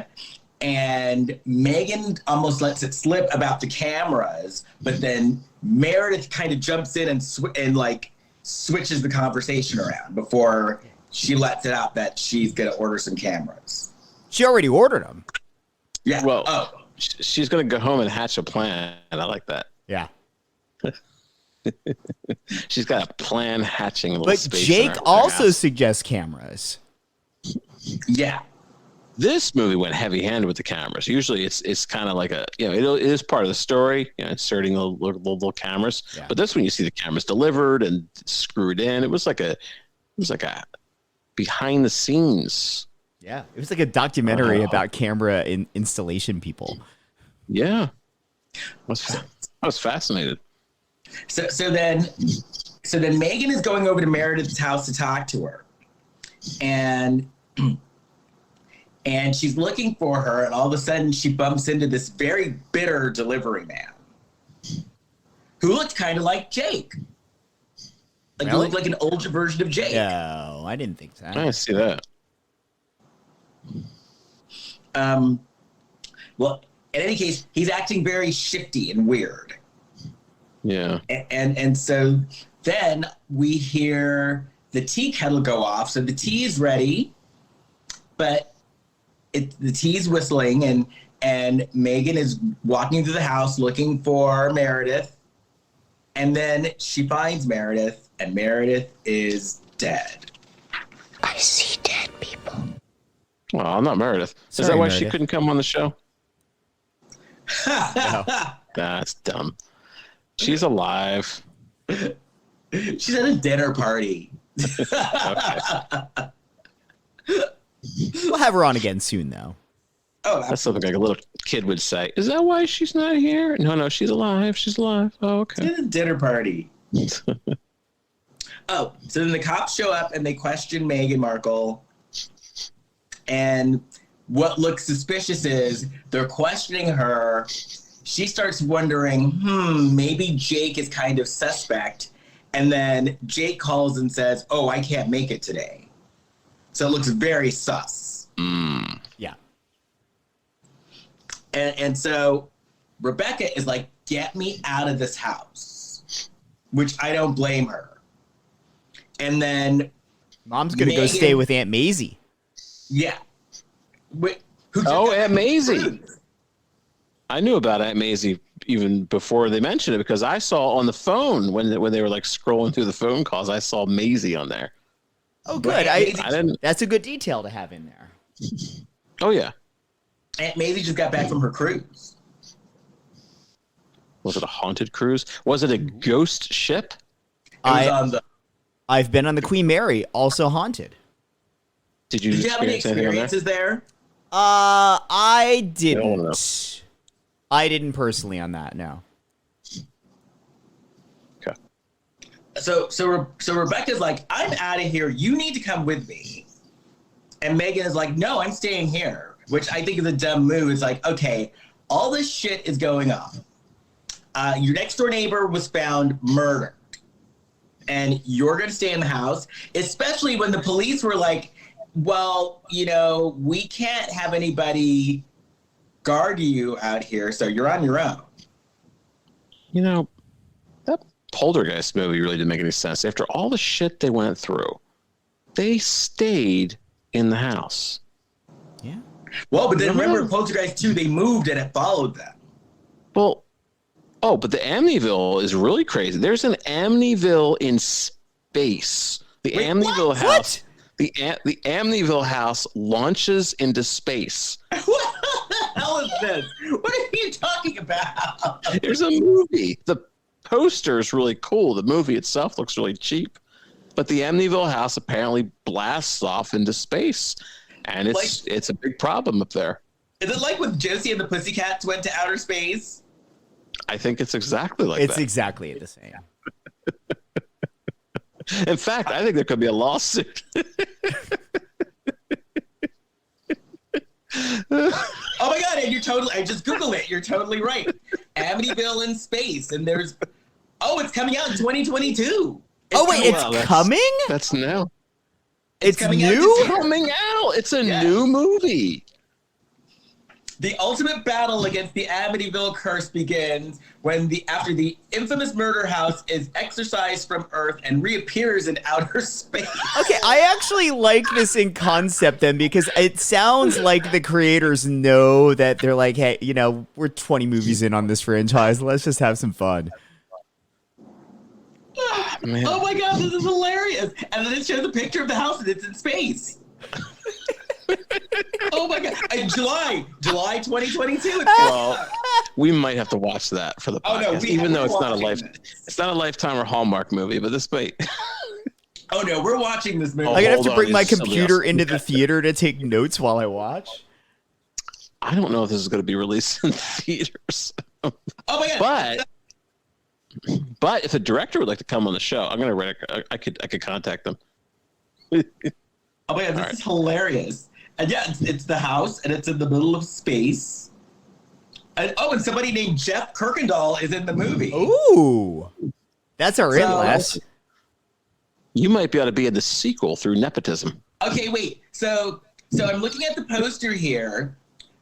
C: and Meghan almost lets it slip about the cameras, but then Meredith kind of jumps in and switches the conversation around before she lets it out that she's going to order some cameras.
D: She already ordered them.
C: Yeah.
B: Well, she's going to go home and hatch a plan, and I like that.
D: Yeah.
B: She's got a plan hatching a little
D: But
B: space
D: Jake
B: in her
D: also
B: house.
D: suggests cameras.
C: Yeah.
B: This movie went heavy-handed with the cameras. Usually, it's kind of like it is part of the story, inserting little cameras.
D: Yeah.
B: But this one, you see the cameras delivered and screwed in. It was like a behind the scenes.
D: Yeah, it was like a documentary about camera installation people.
B: Yeah, I was fascinated.
C: So then Meghan is going over to Meredith's house to talk to her, and she's looking for her, and all of a sudden she bumps into this very bitter delivery man who looked kind of like Jake. Like, he looked like an older version of Jake.
D: No, I didn't think so.
B: I didn't see that.
C: Well, in any case, he's acting very shifty and weird.
B: Yeah.
C: And so then we hear the tea kettle go off. So the tea is ready, but the tea's whistling, and Meghan is walking through the house looking for Meredith. And then she finds Meredith, and Meredith is dead.
E: I see dead people.
B: Well, not Meredith.
D: Sorry,
B: is that why
D: Meredith.
B: she couldn't come on the show?
D: No.
B: That's dumb. She's alive.
C: She's at a dinner party.
B: Okay.
D: We'll have her on again soon, though.
C: Oh,
B: That's something like a little kid would say. Is that why she's not here? No, she's alive. She's alive. Oh, okay.
C: at a dinner party. Oh, so then the cops show up and they question Meghan Markle. And what looks suspicious is they're questioning her. She starts wondering, maybe Jake is kind of suspect. And then Jake calls and says, "Oh, I can't make it today." So it looks very sus.
D: Yeah.
C: And so Rebecca is like, "Get me out of this house," which I don't blame her. And then
D: Mom's going to go stay with Aunt Maisie.
C: yeah. Who just
B: Oh,
C: got
B: Aunt
C: back
B: Maisie.
C: from cruise.
B: I knew about Aunt Maisie even before they mentioned it because I saw on the phone when they were like scrolling through the phone calls, I saw Maisie on there.
D: Oh,
C: But
D: good.
C: Aunt Maisie-
D: That's a good detail to have in there.
B: Oh yeah.
C: Aunt Maisie just got back from her cruise.
B: Was it a haunted cruise? Was it a ghost ship?
C: It was on the.
D: I've been on the Queen Mary, also haunted.
B: Did you
C: Did you have any
B: experience anything on there?
C: experiences there?
D: I
B: No.
D: didn't. I didn't personally on that, no.
B: Okay.
C: So Rebecca's like, "I'm out of here. You need to come with me." And Meghan is like, "No, I'm staying here," which I think is a dumb move. It's like, okay, all this shit is going on. Your next door neighbor was found murdered, and you're going to stay in the house, especially when the police were like, "Well, we can't have anybody guard you out here, so you're on your own."
B: You know, that Poltergeist movie really didn't make any sense. After all the shit they went through, they stayed in the house.
D: Yeah.
C: Well, but then remember Poltergeist 2, they moved and it followed them.
B: Well, but the Amityville is really crazy. There's an Amityville in space. The Amityville house. The Amityville house launches into space.
C: What the hell is this? What are you talking about?
B: There's a movie. The poster is really cool. The movie itself looks really cheap. But the Amityville house apparently blasts off into space. And it's a big problem up there.
C: Is it like when Josie and the Pussycats went to outer space?
B: I think it's exactly like that.
D: It's exactly the same.
B: In fact, I think there could be a lawsuit.
C: Oh my God, and I just Googled it. You're totally right. Amityville in space. And it's coming out in 2022.
D: It's coming?
B: That's new.
D: It's
C: coming
D: new?
C: out
B: Coming out. It's a new movie.
C: The ultimate battle against the Amityville curse begins after the infamous murder house is exorcised from Earth and reappears in outer space.
D: Okay, I actually like this in concept then, because it sounds like the creators know that they're like, hey, we're 20 movies in on this franchise. Let's just have some fun.
B: Man.
C: Oh my God, this is hilarious. And then it shows a picture of the house and it's in space. Oh my God. July 2022.
B: Well, we might have to watch that for the podcast.
C: Oh, no,
B: even though it's not a Lifetime or Hallmark movie, but this might.
C: Oh no, we're watching this movie.
D: I'm gonna have to bring my computer into the theater to take notes while I watch.
B: I don't know if this is going to be released in theaters.
C: Oh my God.
B: But if a director would like to come on the show, I'm going to write. I could contact them.
C: Oh my God, this is hilarious. And yeah, it's the house, and it's in the middle of space. And somebody named Jeff Kirkendall is in the movie.
D: Ooh, that's our in-laws.
B: You might be able to be in the sequel through nepotism.
C: Okay, wait. So I'm looking at the poster here.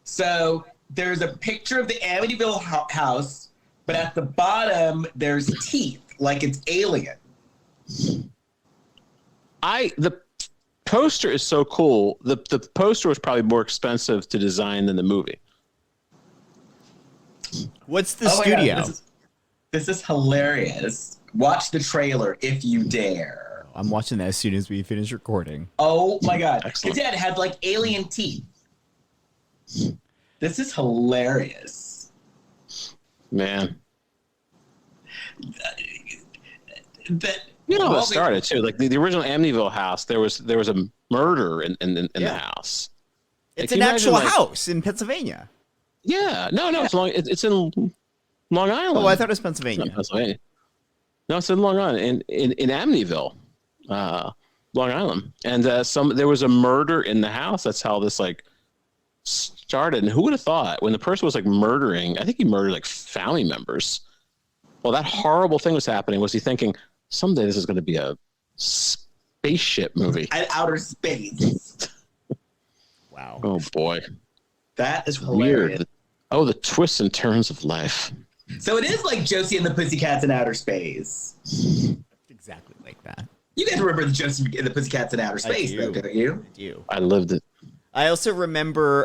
C: So there's a picture of the Amityville house, but at the bottom there's teeth, like it's Alien.
B: The poster is so cool. The poster was probably more expensive to design than the movie.
D: What's the studio?
C: God, this is hilarious. Watch the trailer if you dare.
D: I'm watching that as soon as we finish recording.
C: Oh my God.
B: Excellent.
C: His dad had like alien teeth. This is hilarious.
B: Man.
C: You know
B: how it started too. Like the original Amityville house, there was a murder in the house.
D: It's an actual house in Pennsylvania.
B: Yeah, no, it's in Long Island.
D: Oh, I thought it was Pennsylvania.
B: Pennsylvania. No, it's in Long Island, in Amityville, Long Island, and there was a murder in the house. That's how this started. And who would have thought when the person was murdering? I think he murdered family members. Well, that horrible thing was happening. Was he thinking someday this is going to be a spaceship movie?
C: At outer space.
D: Wow.
B: Oh boy,
C: that is hilarious.
B: Weird. Oh, the twists and turns of life.
C: So it is like Josie and the Pussycats in outer space.
D: Exactly like that.
C: You guys remember the Josie and the Pussycats in outer space, though, don't you?
D: I do.
B: I lived it.
D: I also remember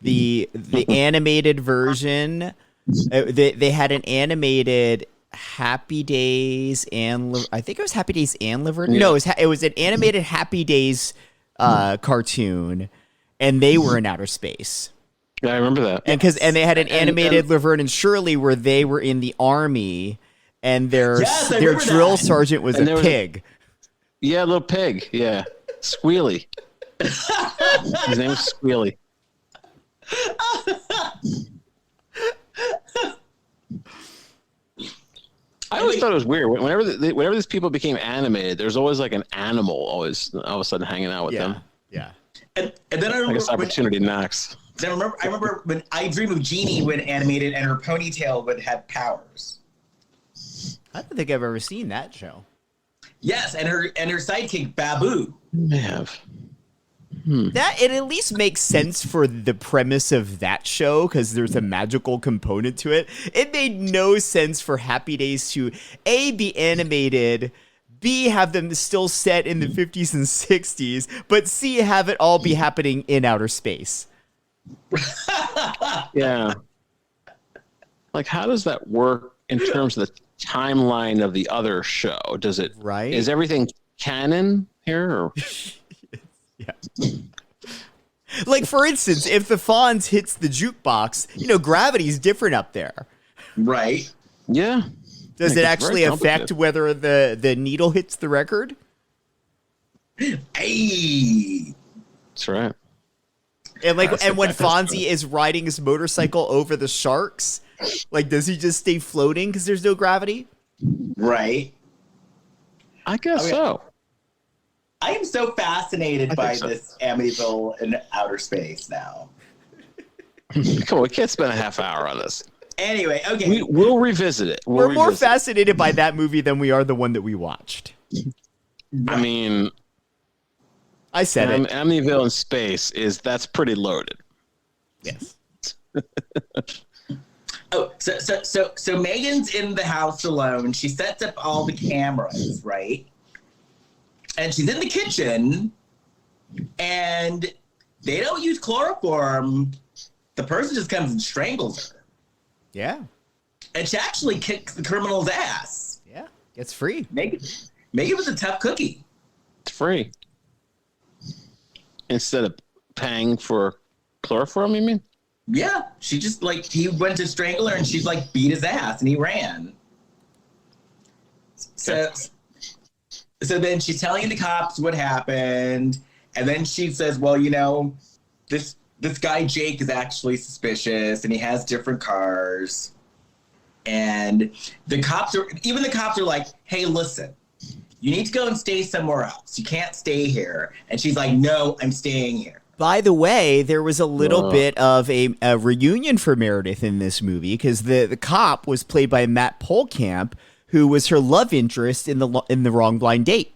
D: the animated version. They had an animated Happy Days and I think it was Happy Days and Laverne. Yeah. No, it was an animated Happy Days cartoon, and they were in outer space.
B: Yeah, I remember that.
D: And they had an animated Laverne and Shirley where they were in the army, and their drill sergeant was a pig.
B: Yeah, a little pig. Yeah, Squealy. His name was Squealy. I always thought it was weird. Whenever these people became animated, there's always an animal always all of a sudden hanging out with them.
D: Yeah.
C: And then I remember
B: I guess opportunity knocks.
C: I remember when I Dream of Jeannie when animated and her ponytail would have powers.
D: I don't think I've ever seen that show.
C: Yes, and her sidekick Babu.
B: May have.
D: That it at least makes sense for the premise of that show because there's a magical component to it. It made no sense for Happy Days to A, be animated, B, have them still set in the 50s and 60s, but C, have it all be happening in outer space.
B: Yeah. Like, how does that work in terms of the timeline of the other show? Does it,
D: Right.
B: Is everything canon here? Or?
D: Yeah. Like, for instance, if the Fonz hits the jukebox, gravity's different up there.
C: Right.
B: Yeah.
D: Does it
B: it's
D: actually
B: very
D: affect
B: complicated.
D: whether the needle hits the record?
C: Hey.
B: That's right.
D: And like,
B: That's
D: and when
B: okay. That's
D: Fonzie is riding his motorcycle over the sharks, like, does he just stay floating because there's no gravity?
C: Right.
B: I guess
C: Okay.
B: so.
C: I am so fascinated
B: I
C: by
B: think so.
C: this Amityville in outer space now.
B: Come on, we can't spend a half hour on this.
C: Anyway, okay.
B: We'll revisit it.
D: We're more
B: revisit it.
D: fascinated by that movie than we are the one that we watched.
B: I mean,
D: I said it.
B: Amityville in space that's pretty loaded.
D: Yes.
C: Oh, so Megan's in the house alone. She sets up all the cameras, right? And she's in the kitchen, and they don't use chloroform. The person just comes and strangles her.
D: Yeah.
C: And she actually kicks the criminal's ass.
D: Yeah. It's free.
C: Megan was a tough cookie.
B: It's free. Instead of paying for chloroform, you mean?
C: Yeah, she just he went to strangle her and she's beat his ass and he ran. So then she's telling the cops what happened, and then she says, well, this guy Jake is actually suspicious and he has different cars. And the cops are like, hey, listen, you need to go and stay somewhere else. You can't stay here. And she's like, no, I'm staying here.
D: By the way, there was a little bit of a reunion for Meredith in this movie because the cop was played by Matt Polkamp, who was her love interest in the Wrong Blind Date.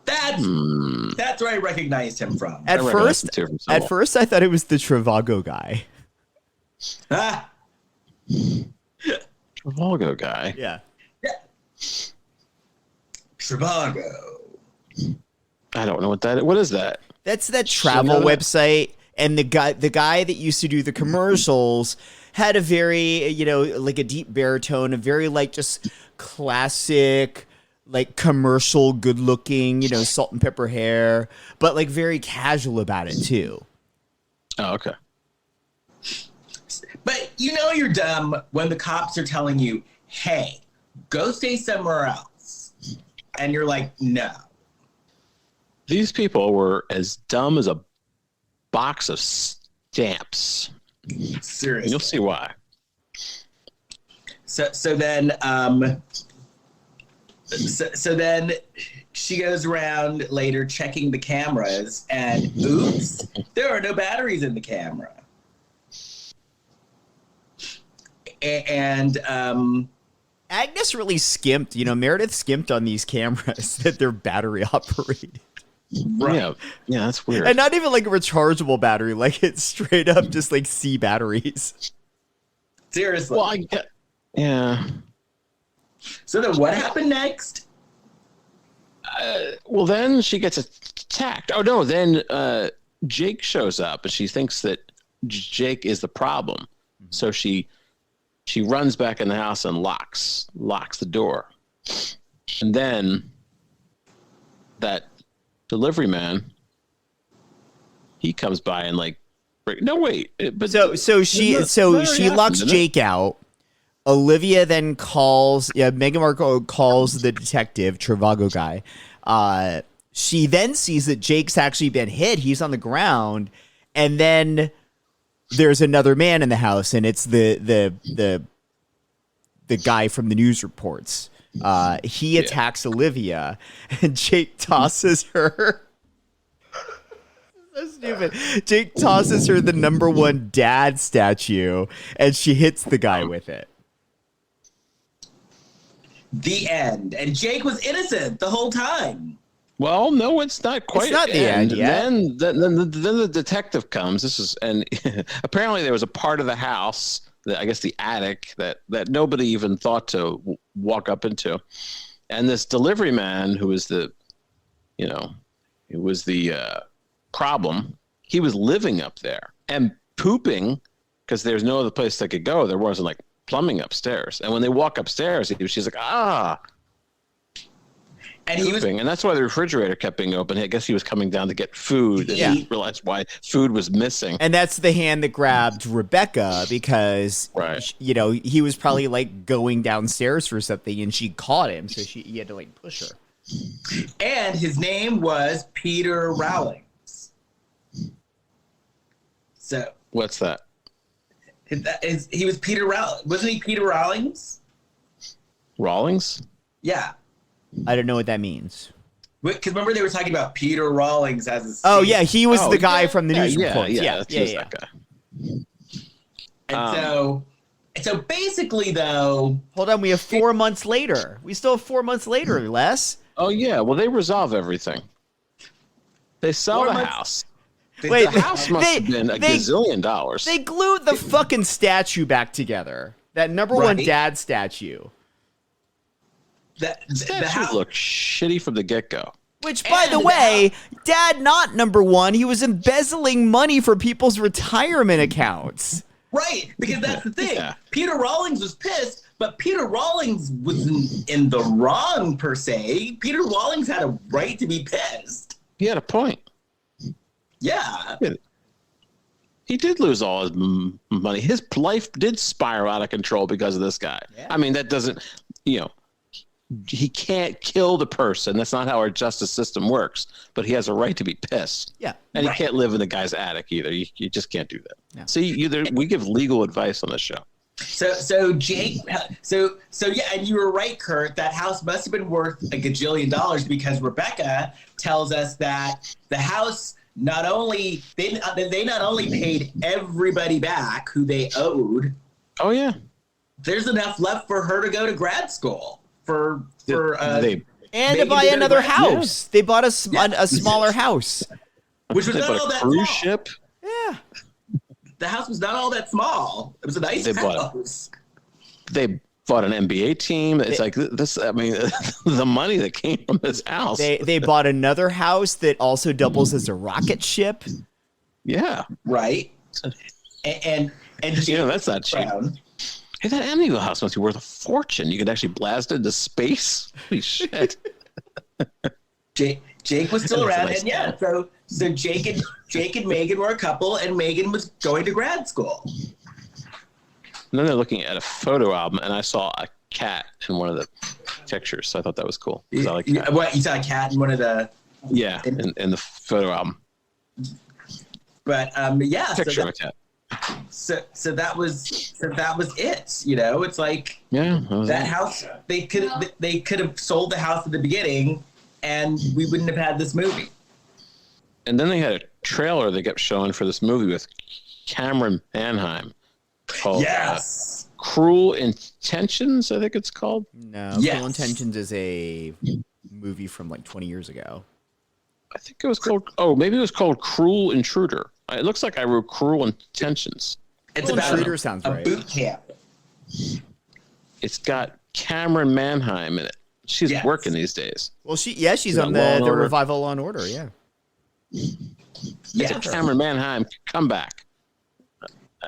C: That's where I recognized him from.
D: At
B: recognized him too from somewhere.
D: first, I thought it was the Trivago guy.
C: Ah,
B: Volgo guy.
D: Yeah.
C: Trivago.
B: I don't know what that is. What is that?
D: That's that travel website, and the guy that used to do the commercials had a very, like a deep baritone, a very just classic, commercial, good looking, salt and pepper hair, but very casual about it too.
B: Oh, okay.
C: But you're dumb when the cops are telling you, hey, go stay somewhere else. And you're like, no.
B: These people were as dumb as a box of stamps.
C: Seriously.
B: You'll see why.
C: So then she goes around later checking the cameras, and oops, there are no batteries in the camera. And
D: Agnes really skimped, Meredith skimped on these cameras that they're battery operated.
C: right.
B: Yeah, that's weird.
D: And not even a rechargeable battery, it's straight up just C batteries.
C: Seriously.
B: Well, yeah.
C: So then what happened next?
B: Well, then she gets attacked. Oh no! Then Jake shows up, and she thinks that Jake is the problem. So she runs back in the house and locks the door. And then that delivery man, he comes by and no wait. But
D: So she locks Jake out. Olivia then calls, Meghan Markle calls the detective, Trivago guy. She then sees that Jake's actually been hit. He's on the ground. And then there's another man in the house, and it's the guy from the news reports. He attacks Olivia, and Jake tosses her. So stupid. Jake tosses her the #1 dad statue, and she hits the guy with it.
C: The end. And Jake was innocent the whole time.
B: Well, no, it's not quite.
D: It's not the end yet.
B: Then the detective comes. And apparently there was a part of the house, I guess the attic, that nobody even thought to walk up into. And this delivery man who was the problem, he was living up there and pooping because there's no other place they could go. There wasn't like plumbing upstairs. And when they walk upstairs, she's like, and he was, and that's why the refrigerator kept being open. I guess he was coming down to get food and he realized why food was missing.
D: And that's the hand that grabbed Rebecca because, he was probably like going downstairs for something and she caught him. So he had to like push her.
C: And his name was Peter Rawlings. So
B: what's that?
C: He was Peter Rawlings. Wasn't he Peter Rawlings?
B: Rawlings?
C: Yeah.
D: I don't know what that means.
C: Because remember they were talking about Peter Rawlings as his...
D: Oh, yeah. He was the guy from the news reports.
B: Yeah. That guy.
C: And so basically, though...
D: Hold on. We have 4 months later. We still have 4 months later, Les.
B: Oh, yeah. Well, they resolve everything. They sell the house.
D: Wait,
B: the house must have been a gazillion dollars.
D: They glued the fucking statue back together. That number one dad statue.
C: The
B: house looked shitty from the get-go.
D: Which, by the way, Dad not number one. He was embezzling money for people's retirement accounts.
C: Right, because that's the thing. Peter Rawlings was pissed, but Peter Rawlings wasn't in the wrong, per se. Peter Rawlings had a right to be pissed.
B: He had a point.
C: Yeah.
B: He did lose all his money. His life did spiral out of control because of this guy. Yeah. I mean, that doesn't, he can't kill the person. That's not how our justice system works. But he has a right to be pissed.
D: Yeah.
B: And he can't live in the guy's attic either. You just can't do that. Yeah. See, we give legal advice on this show.
C: So Jake, yeah, and you were right, Kurt. That house must have been worth a gajillion dollars because Rebecca tells us that the house not only not only paid everybody back who they owed.
B: Oh yeah.
C: There's enough left for her to go to grad school and
D: to buy another house. Yeah. They bought a smaller house,
C: which was not all that
B: cruise
C: small.
B: Ship.
D: Yeah.
C: The house was not all that small. It was a nice house.
B: They bought an NBA team. It's like this. I mean, the money that came from this house.
D: They bought another house that also doubles as a rocket ship.
B: Yeah.
C: Right. And
B: that's not cheap. Hey, that Amityville house must be worth a fortune. You could actually blast it into space. Holy shit.
C: Jake was still around, and so Jake and Meghan were a couple, and Meghan was going to grad school.
B: And then they're looking at a photo album, and I saw a cat in one of the pictures, so I thought that was cool. I like cats.
C: What, you saw a cat in one of the...
B: Yeah, in the photo album.
C: But
B: picture of a cat.
C: So that was it. It's like that house. They could have sold the house at the beginning, and we wouldn't have had this movie.
B: And then they had a trailer they kept showing for this movie with Cameron Manheim called Cruel Intentions, I think it's called.
D: No, Cruel Intentions is a movie from like 20 years ago.
B: I think it was called, maybe it was called Cruel Intruder. It looks like I wrote Cruel Intentions.
C: It's about
D: Intruder sounds right.
C: A boot camp.
B: It's got Cameron Manheim in it. She's working these days.
D: Well, she's on the revival Law and Order, yeah.
B: It's a Cameron Manheim comeback.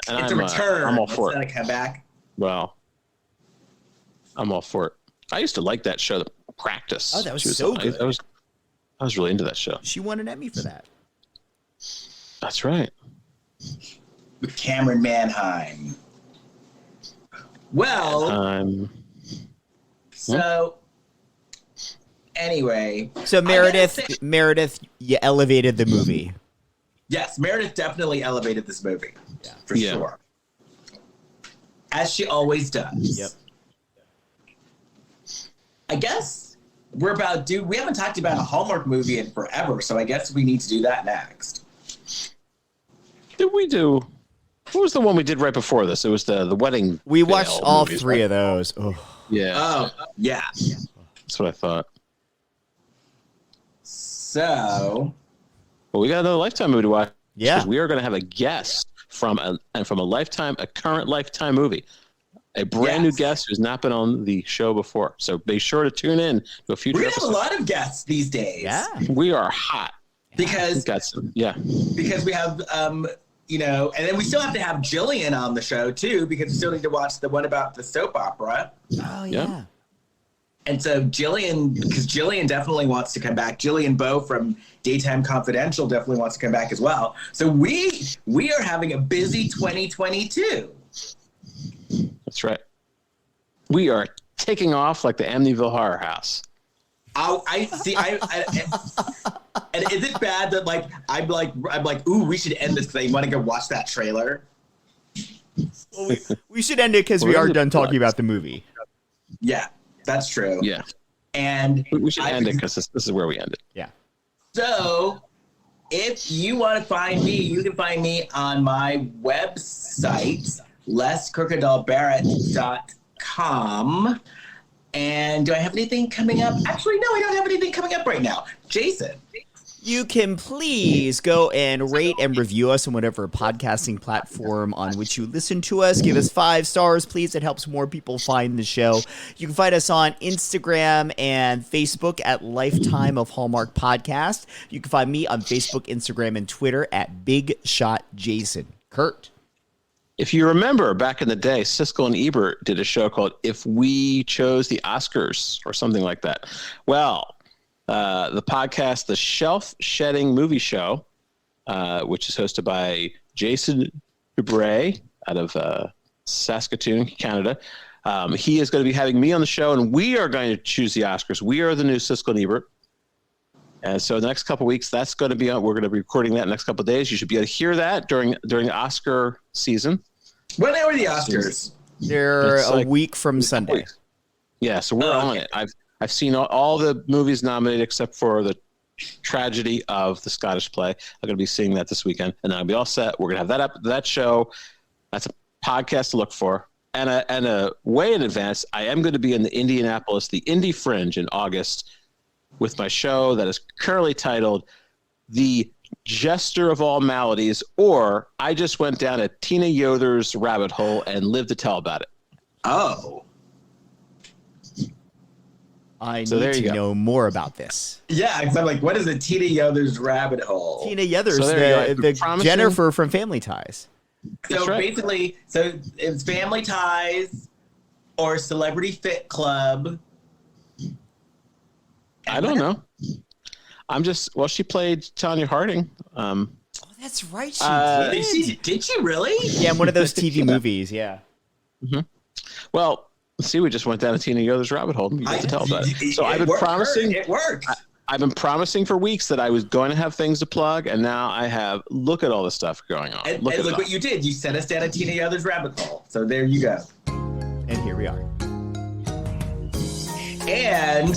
B: And
C: it's a return.
B: I'm all for it.
C: It's not a comeback.
B: Well, I'm all for it. I used to like that show, Practice.
D: Oh, that was so good.
B: I was really into that show.
D: She won an Emmy for that.
B: That's right.
C: With Cameron Manheim. Well, anyway.
D: So Meredith, you elevated the movie.
C: Yes, Meredith definitely elevated this movie. Yeah, for sure. As she always does.
D: Yep.
C: I guess we haven't talked about a Hallmark movie in forever, so I guess we need to do that next.
B: Did we do? What was the one we did right before this? It was the wedding.
D: We watched all three of those. Oh.
B: Yeah.
C: Oh, yeah.
B: That's what I thought.
C: So,
B: Well, we got another Lifetime movie to watch.
D: Yeah.
B: Because we are going to have a guest from a current Lifetime movie. A brand new guest who's not been on the show before. So be sure to tune in to a future
C: we're going to have
B: episode.
C: a lot of guests these days.
D: Yeah.
B: We are hot.
C: Because because we have and then we still have to have Jillian on the show too, because we still need to watch the one about the soap opera.
D: Oh yeah.
C: And so Jillian definitely wants to come back. Jillian Bowe from Daytime Confidential definitely wants to come back as well. So we are having a busy 2022.
B: That's right. We are taking off like the Amityville Horror House.
C: I see. And is it bad that I'm like, ooh, we should end this because I want to go watch that trailer?
D: Well, we should end it because we are done talking about the movie.
C: Yeah, that's true.
B: Yeah.
C: And
B: We should end it because this is where we end it.
D: Yeah.
C: So if you want to find me, you can find me on my website, leskirkendallbarrett.com. And do I have anything coming up? Actually, no, I don't have anything coming up right now. Jason.
D: You can please go and rate and review us on whatever podcasting platform on which you listen to us. Give us 5 stars, please. It helps more people find the show. You can find us on Instagram and Facebook at Lifetime of Hallmark Podcast. You can find me on Facebook, Instagram, and Twitter at Big Shot Jason. Kurt.
B: If you remember back in the day, Siskel and Ebert did a show called If We Chose the Oscars or something like that. Well, the podcast, The Shelf Shedding Movie Show, which is hosted by Jason Dubray out of Saskatoon, Canada. He is going to be having me on the show, and we are going to choose the Oscars. We are the new Siskel and Ebert. And so the next couple of weeks, that's going to be on. We're going to be recording that in the next couple of days. You should be able to hear that during the Oscar season.
C: When are the Oscars?
D: They're
B: It's
D: a week from Sunday.
B: Yeah, so we're on it. I've seen all the movies nominated except for the tragedy of the Scottish play. I'm going to be seeing that this weekend, and then I'll be all set. We're going to have that show. That's a podcast to look for. And a way in advance, I am going to be in the Indianapolis, the Indie Fringe in August with my show that is currently titled The Jester of All Maladies, or I just went down a Tina Yoder's rabbit hole and lived to tell about it.
C: Oh.
D: I need to know more about this.
C: Yeah, because I'm like, what is a Tina Yoder's rabbit hole?
D: Tina Yoder's the Jennifer from Family Ties.
C: So basically, it's Family Ties or Celebrity Fit Club.
B: I don't know. She played Tanya Harding.
D: Oh, that's right. She did.
C: Did she really?
D: Yeah, in one of those TV movies. Yeah.
B: Mm-hmm. Well, see, we just went down a Tina Yoder's rabbit hole. You get to tell about it. So I've been promising.
C: It worked.
B: I've been promising for weeks that I was going to have things to plug, and now I have. Look at all the stuff going on.
C: And look what you did. You sent us down a Tina Yoder's rabbit hole. So there you go.
D: And here we are.
C: And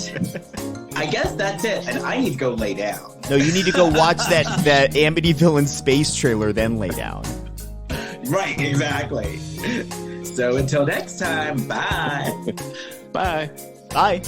C: I guess that's it. And I need to go lay down.
D: No, you need to go watch that Amityville in Space trailer, then lay down.
C: Right, exactly. So until next time, bye.
B: Bye.
D: Bye.